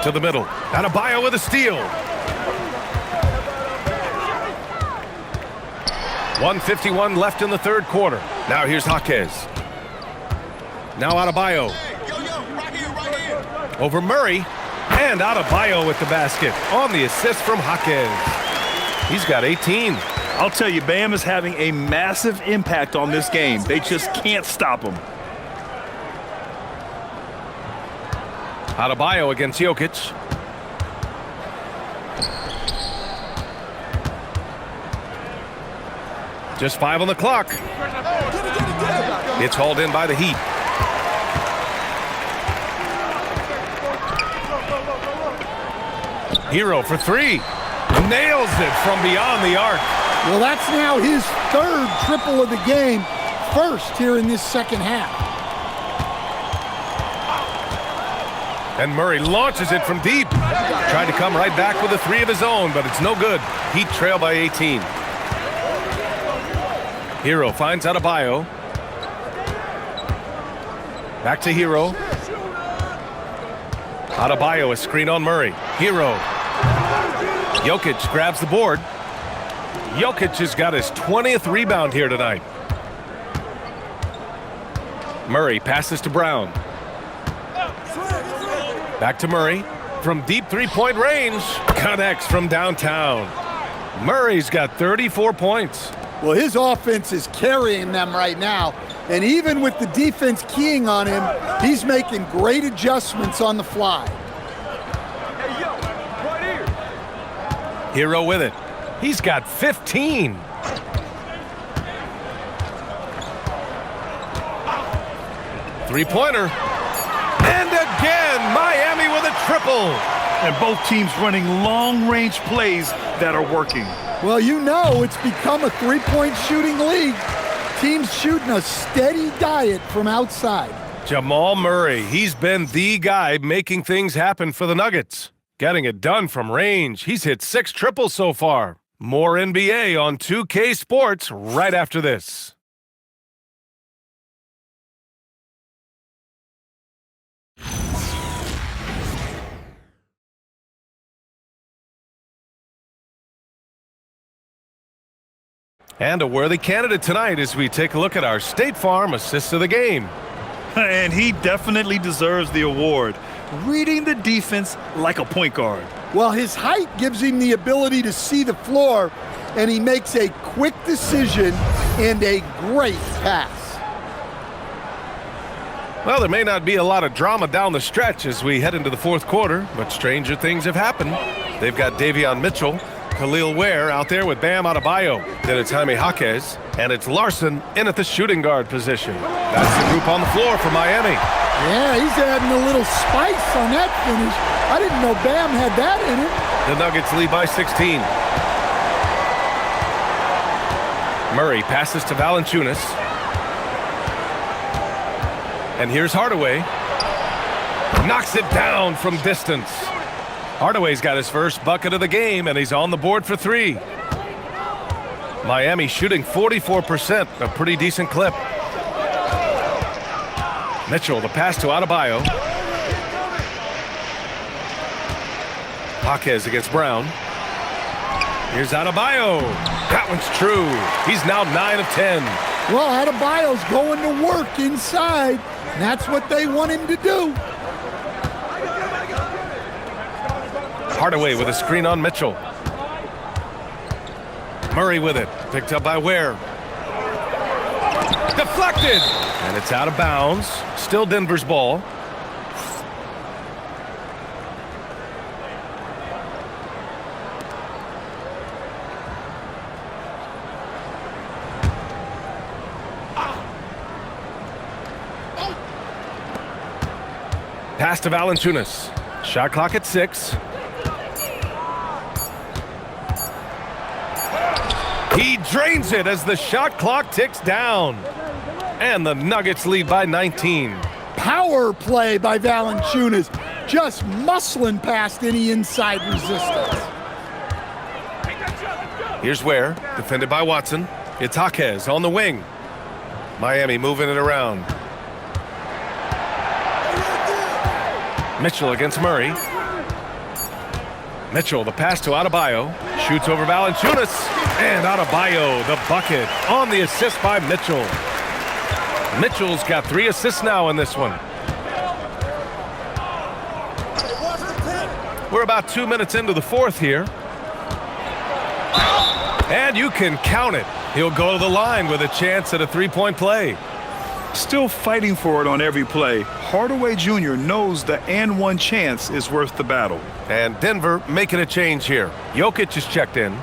To the middle. Adebayo with a steal. 1:51 left in the third quarter. Now here's Jaquez. Now Adebayo. Over Murray. And Adebayo with the basket on the assist from Jaquez. He's got 18. I'll tell you, Bam is having a massive impact on this game. They just can't stop him. Adebayo against Jokic. Just 5 on the clock. It's hauled in by the Heat. Hero for 3. Nails it from beyond the arc. Well, that's now his third triple of the game, first here in this second half. And Murray launches it from deep. Tried to come right back with a 3 of his own, but it's no good. Heat trail by 18. Hero finds Adebayo. Back to Hero. Adebayo, a screen on Murray. Hero. Jokic grabs the board. Jokic has got his 20th rebound here tonight. Murray passes to Brown. Back to Murray. From deep three-point range. Connects from downtown. Murray's got 34 points. Well, his offense is carrying them right now. And even with the defense keying on him, he's making great adjustments on the fly. Hero with it. He's got 15. Three-pointer. And again, Miami with a triple. And both teams running long-range plays that are working. Well, you know it's become a three-point shooting league. Teams shooting a steady diet from outside. Jamal Murray, he's been the guy making things happen for the Nuggets. Getting it done from range. He's hit 6 triples so far. More NBA on 2K Sports right after this. And a worthy candidate tonight as we take a look at our State Farm Assist of the Game. And he definitely deserves the award. Reading the defense like a point guard. Well, his height gives him the ability to see the floor, and he makes a quick decision and a great pass. Well, there may not be a lot of drama down the stretch as we head into the fourth quarter, but stranger things have happened. They've got Davion Mitchell, Khalil Ware out there with Bam Adebayo. Then it's Jaime Jaquez, and it's Larson in at the shooting guard position. That's the group on the floor for Miami. Yeah, he's adding a little spice on that finish. I didn't know Bam had that in it. The Nuggets lead by 16. Murray passes to Valanciunas. And here's Hardaway. Knocks it down from distance. Hardaway's got his first bucket of the game, and he's on the board for 3. Miami shooting 44%, a pretty decent clip. Mitchell, the pass to Adebayo. Jaquez against Brown. Here's Adebayo. That one's true. He's now 9 of 10. Well, Adebayo's going to work inside. And that's what they want him to do. Hardaway with a screen on Mitchell. Murray with it. Picked up by Ware. Deflected. And it's out of bounds. Still Denver's ball. Pass to Valanciunas. Shot clock at 6. He drains it as the shot clock ticks down. And the Nuggets lead by 19. Power play by Valanciunas. just muscling past any inside resistance. Here's Ware, defended by Watson. It's Jaquez on the wing. Miami moving it around. Mitchell against Murray. Mitchell, the pass to Adebayo. Shoots over Valanciunas. And Adebayo, the bucket on the assist by Mitchell. Mitchell's got 3 assists now in this one. We're about 2 minutes into the fourth here. And you can count it. He'll go to the line with a chance at a three-point play. Still fighting for it on every play. Hardaway Jr. knows the and one chance is worth the battle. And Denver making a change here. Jokic is checked in.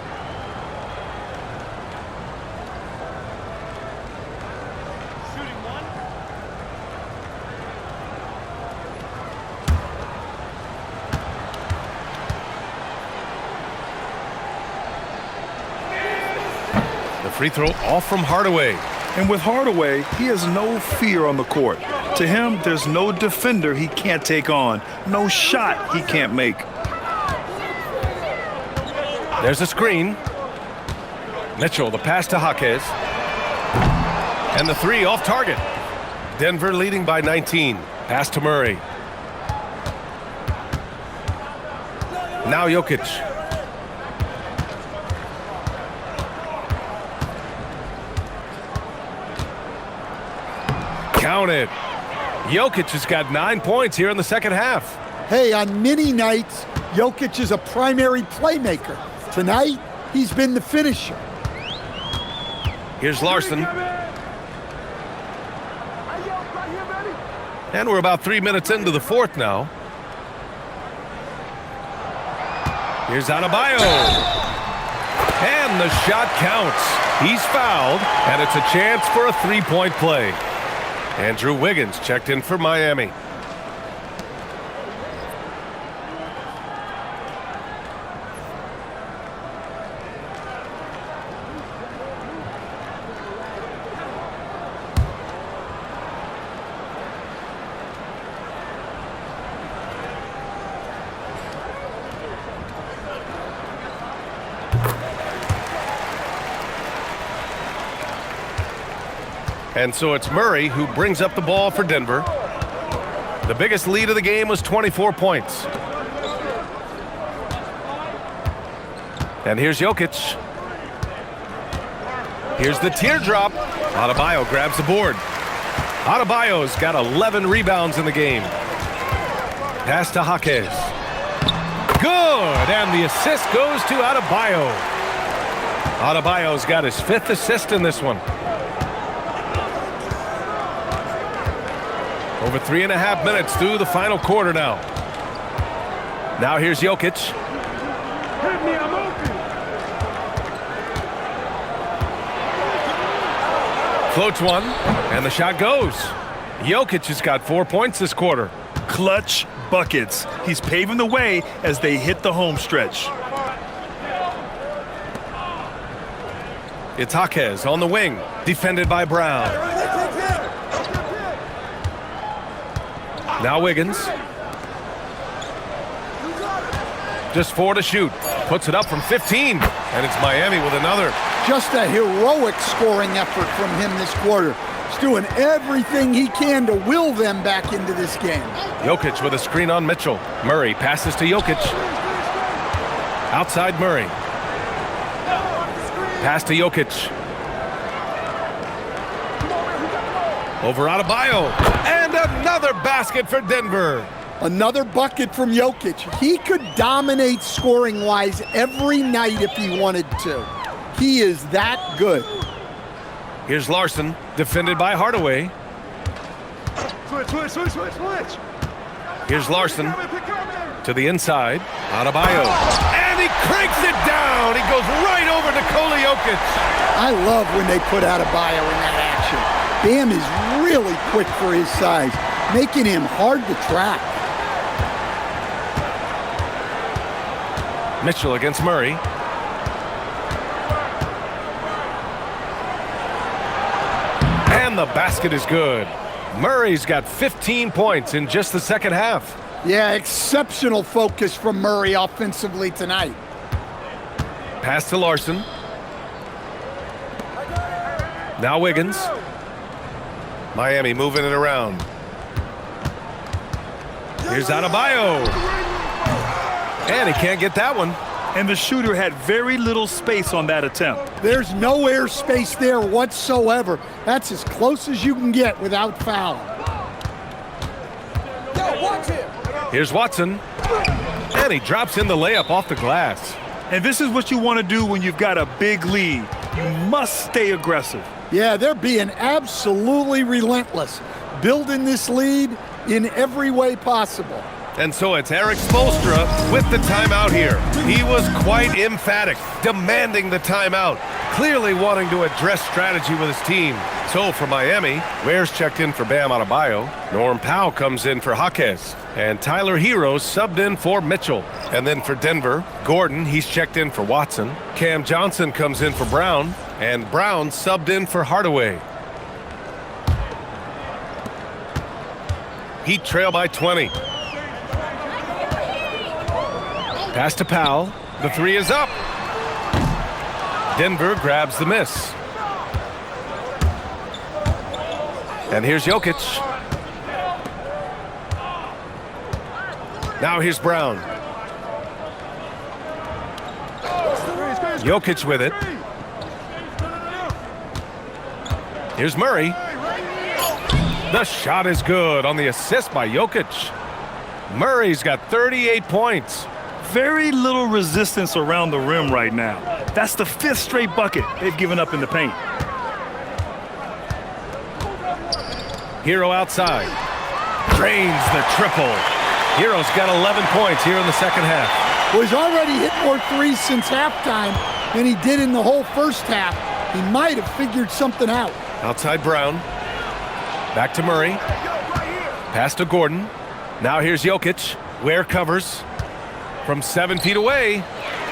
Free throw off from Hardaway. And with Hardaway, he has no fear on the court. To him, there's no defender he can't take on, no shot he can't make. There's a screen. Mitchell, the pass to Jaquez. And the 3 off target. Denver leading by 19. Pass to Murray. Now Jokic. Count it. Jokic has got 9 points here in the second half. Hey, on many nights, Jokic is a primary playmaker. Tonight, he's been the finisher. Here's Larson. And we're about 3 minutes into the fourth now. Here's Adebayo. And the shot counts. He's fouled, and it's a chance for a three-point play. Andrew Wiggins checked in for Miami. And so it's Murray who brings up the ball for Denver. The biggest lead of the game was 24 points. And here's Jokic. Here's the teardrop. Adebayo grabs the board. Adebayo's got 11 rebounds in the game. Pass to Jaquez. Good, and the assist goes to Adebayo. Adebayo's got his 5th assist in this one. Over 3.5 minutes through the final quarter now. Now here's Jokic. Floats one, and the shot goes. Jokic has got 4 points this quarter. Clutch buckets. He's paving the way as they hit the home stretch. It's Jaquez on the wing, defended by Brown. Now Wiggins. Just 4 to shoot. Puts it up from 15. And it's Miami with another. Just a heroic scoring effort from him this quarter. He's doing everything he can to will them back into this game. Jokic with a screen on Mitchell. Murray passes to Jokic. Outside Murray. Pass to Jokic. Over Adebayo. And another basket for Denver. Another bucket from Jokic. He could dominate scoring-wise every night if he wanted to. He is that good. Here's Larson, defended by Hardaway. Switch. Here's Larson to the inside. Adebayo. And he cranks it down. He goes right over Nikola Jokic. I love when they put Adebayo in that action. Bam is really quick for his size, making him hard to track. Mitchell against Murray. And the basket is good. Murray's got 15 points in just the second half. Yeah, exceptional focus from Murray offensively tonight. Pass to Larson. Now Wiggins. Miami moving it around. Here's Adebayo. And he can't get that one. And the shooter had very little space on that attempt. There's no air space there whatsoever. That's as close as you can get without fouling. Here's Watson. And he drops in the layup off the glass. And this is what you want to do when you've got a big lead. You must stay aggressive. Yeah, they're being absolutely relentless, building this lead in every way possible. And so it's Eric Spoelstra with the timeout here. He was quite emphatic, demanding the timeout, clearly wanting to address strategy with his team. So for Miami, Ware's checked in for Bam Adebayo. Norm Powell comes in for Jaquez. And Tyler Hero subbed in for Mitchell. And then for Denver, Gordon, he's checked in for Watson. Cam Johnson comes in for Brown. And Brown subbed in for Hardaway. Heat trail by 20. Pass to Powell. The three is up. Denver grabs the miss. And here's Jokic. Now here's Brown. Jokic with it. Here's Murray. The shot is good on the assist by Jokic. Murray's got 38 points. Very little resistance around the rim right now. That's the 5th straight bucket they've given up in the paint. Hero outside. Drains the triple. Hero's got 11 points here in the second half. Well, he's already hit more threes since halftime than he did in the whole first half. He might have figured something out. Outside Brown. Back to Murray. Pass to Gordon. Now here's Jokic. Ware covers. From 7 feet away,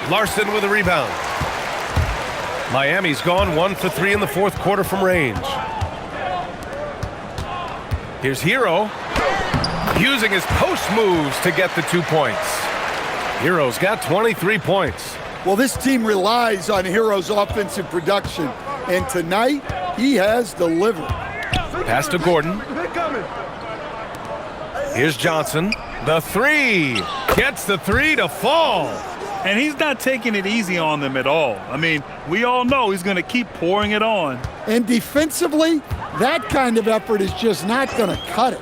Larson with a rebound. Miami's gone 1 for 3 in the fourth quarter from range. Here's Hero, using his post moves to get the 2 points. Hero's got 23 points. Well, this team relies on Hero's offensive production, and tonight he has delivered. Pass to Gordon. Here's Johnson. The three. Gets the three to fall. And he's not taking it easy on them at all. I mean, we all know he's going to keep pouring it on. And defensively, that kind of effort is just not going to cut it.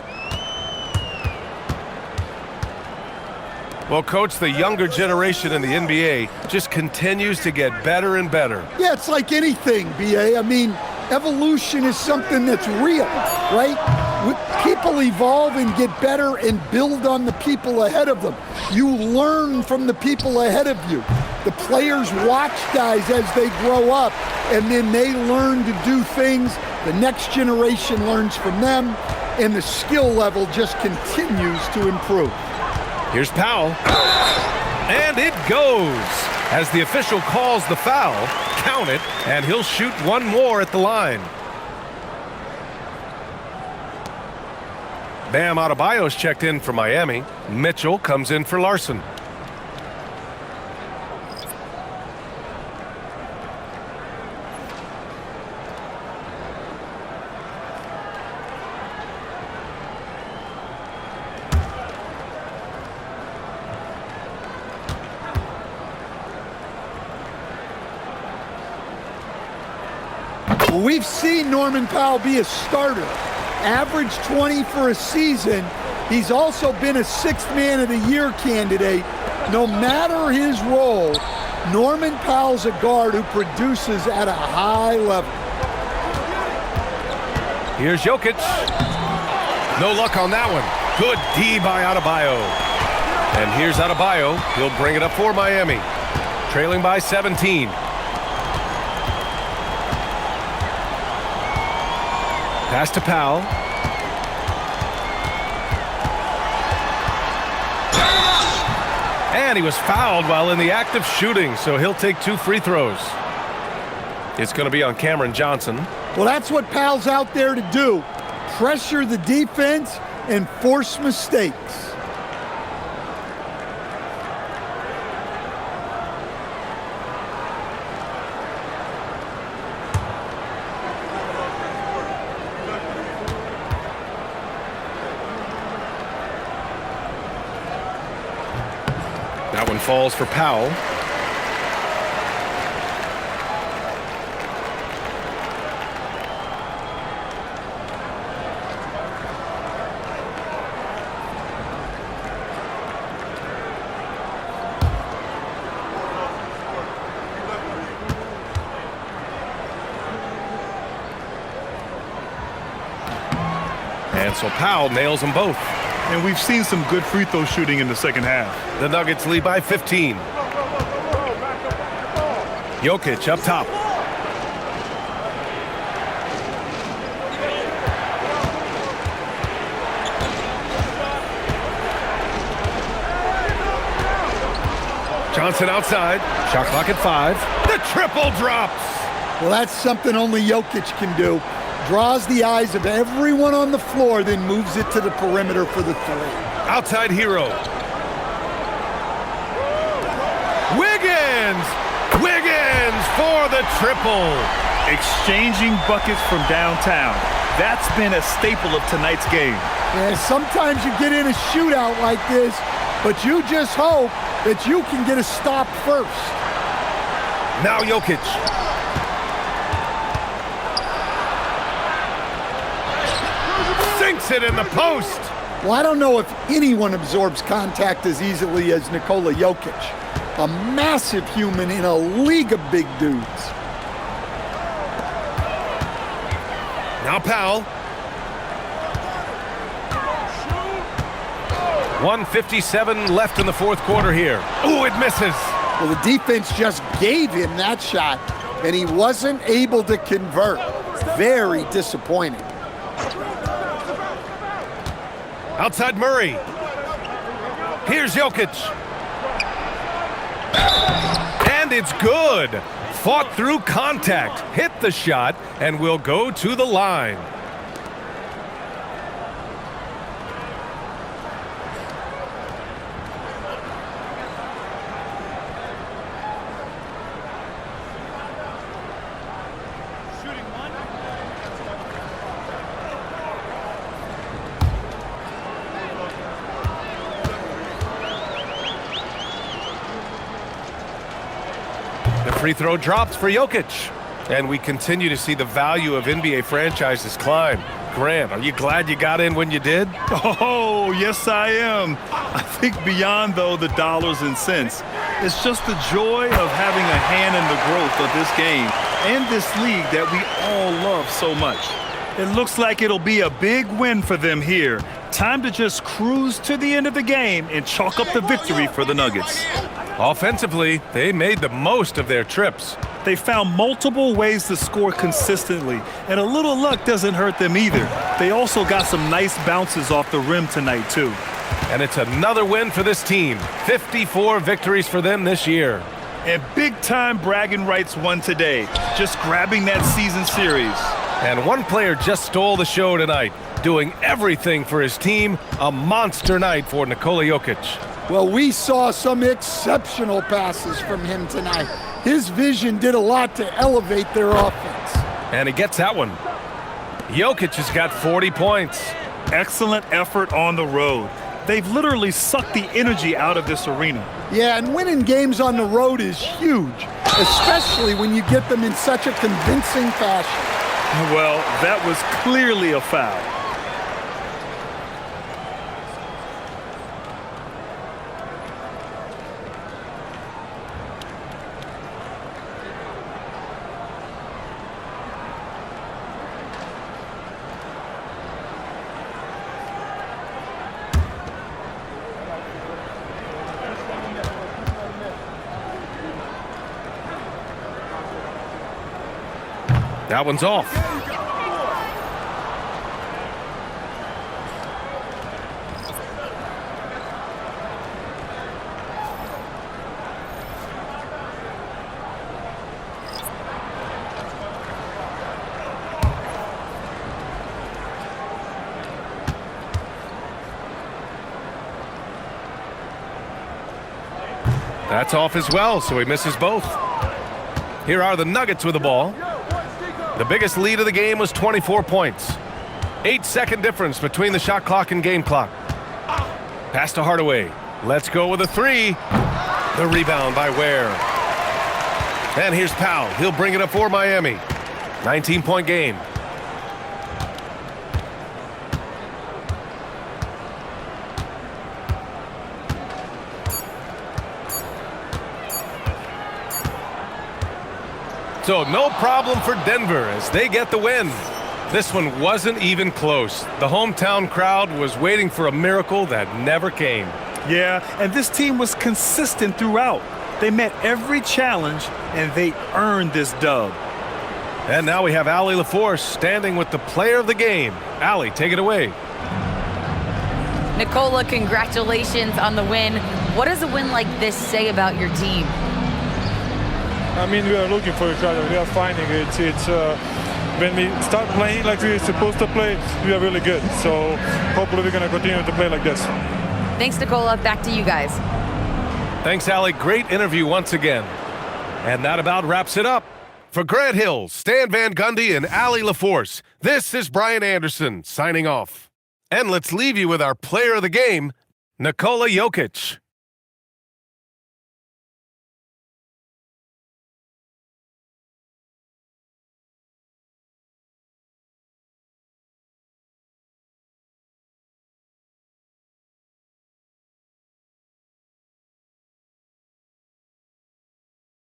Well, Coach, the younger generation in the NBA just continues to get better and better. Yeah, it's like anything, B.A. I mean, evolution is something that's real, right? People evolve and get better and build on the people ahead of them. You learn from the people ahead of you. The players watch guys as they grow up, and then they learn to do things. The next generation learns from them, and the skill level just continues to improve. Here's Powell. And it goes. As the official calls the foul, count it, and he'll shoot one more at the line. Bam Adebayo's checked in for Miami. Mitchell comes in for Larson. We've seen Norman Powell be a starter, average 20 for a season. He's also been a 6th Man of the Year candidate. No matter his role, Norman Powell's a guard who produces at a high level. Here's Jokic. No luck on that one. Good D by Adebayo. And here's Adebayo. He'll bring it up for Miami. Trailing by 17. Pass to Powell. And he was fouled while in the act of shooting, so he'll take 2 free throws. It's going to be on Cameron Johnson. Well, that's what Powell's out there to do. Pressure the defense and force mistakes. falls for Powell. And so Powell nails them both. And we've seen some good free throw shooting in the second half. The Nuggets lead by 15. Jokic up top. Johnson outside. Shot clock at 5. The triple drops. Well, that's something only Jokic can do. Draws the eyes of everyone on the floor, then moves it to the perimeter for the 3. Outside hero. Wiggins! Wiggins for the triple. Exchanging buckets from downtown. That's been a staple of tonight's game. Yeah, sometimes you get in a shootout like this, but you just hope that you can get a stop first. Now Jokic. Sinks it in the post. Well, I don't know if anyone absorbs contact as easily as Nikola Jokic. A massive human in a league of big dudes. Now Powell. 1:57 left in the fourth quarter here. Ooh, it misses. Well, the defense just gave him that shot, and he wasn't able to convert. Very disappointing. Outside Murray. Here's Jokic. And it's good. Fought through contact, hit the shot, and will go to the line. Free throw drops for Jokic. And we continue to see the value of NBA franchises climb. Grant, are you glad you got in when you did? Oh, yes, I am. I think beyond, though, the dollars and cents, it's just the joy of having a hand in the growth of this game and this league that we all love so much. It looks like it'll be a big win for them here. Time to just cruise to the end of the game and chalk up the victory for the Nuggets. Offensively, they made the most of their trips. They found multiple ways to score consistently, and a little luck doesn't hurt them either. They also got some nice bounces off the rim tonight, too. And it's another win for this team. 54 victories for them this year. And big-time bragging rights won today, just grabbing that season series. And one player just stole the show tonight, doing everything for his team. A monster night for Nikola Jokic. Well, we saw some exceptional passes from him tonight. His vision did a lot to elevate their offense. And he gets that one. Jokic has got 40 points. Excellent effort on the road. They've literally sucked the energy out of this arena. Yeah, and winning games on the road is huge, especially when you get them in such a convincing fashion. Well, that was clearly a foul. That one's off. That's off as well, so he misses both. Here are the Nuggets with the ball. The biggest lead of the game was 24 points. 8-second difference between the shot clock and game clock. Pass to Hardaway. Let's go with a 3. The rebound by Ware. And here's Powell. He'll bring it up for Miami. 19-point game. So no problem for Denver as they get the win. This one wasn't even close. The hometown crowd was waiting for a miracle that never came. Yeah, and this team was consistent throughout. They met every challenge, and they earned this dub. And now we have Allie LaForce standing with the player of the game. Allie, take it away. Nicola, congratulations on the win. What does a win like this say about your team? I mean, we are looking for each other. We are finding it. When we start playing like we're supposed to play, we are really good. So hopefully we're going to continue to play like this. Thanks, Nicola. Back to you guys. Thanks, Allie. Great interview once again. And that about wraps it up. For Grant Hill, Stan Van Gundy, and Allie LaForce, this is Brian Anderson signing off. And let's leave you with our player of the game, Nikola Jokic.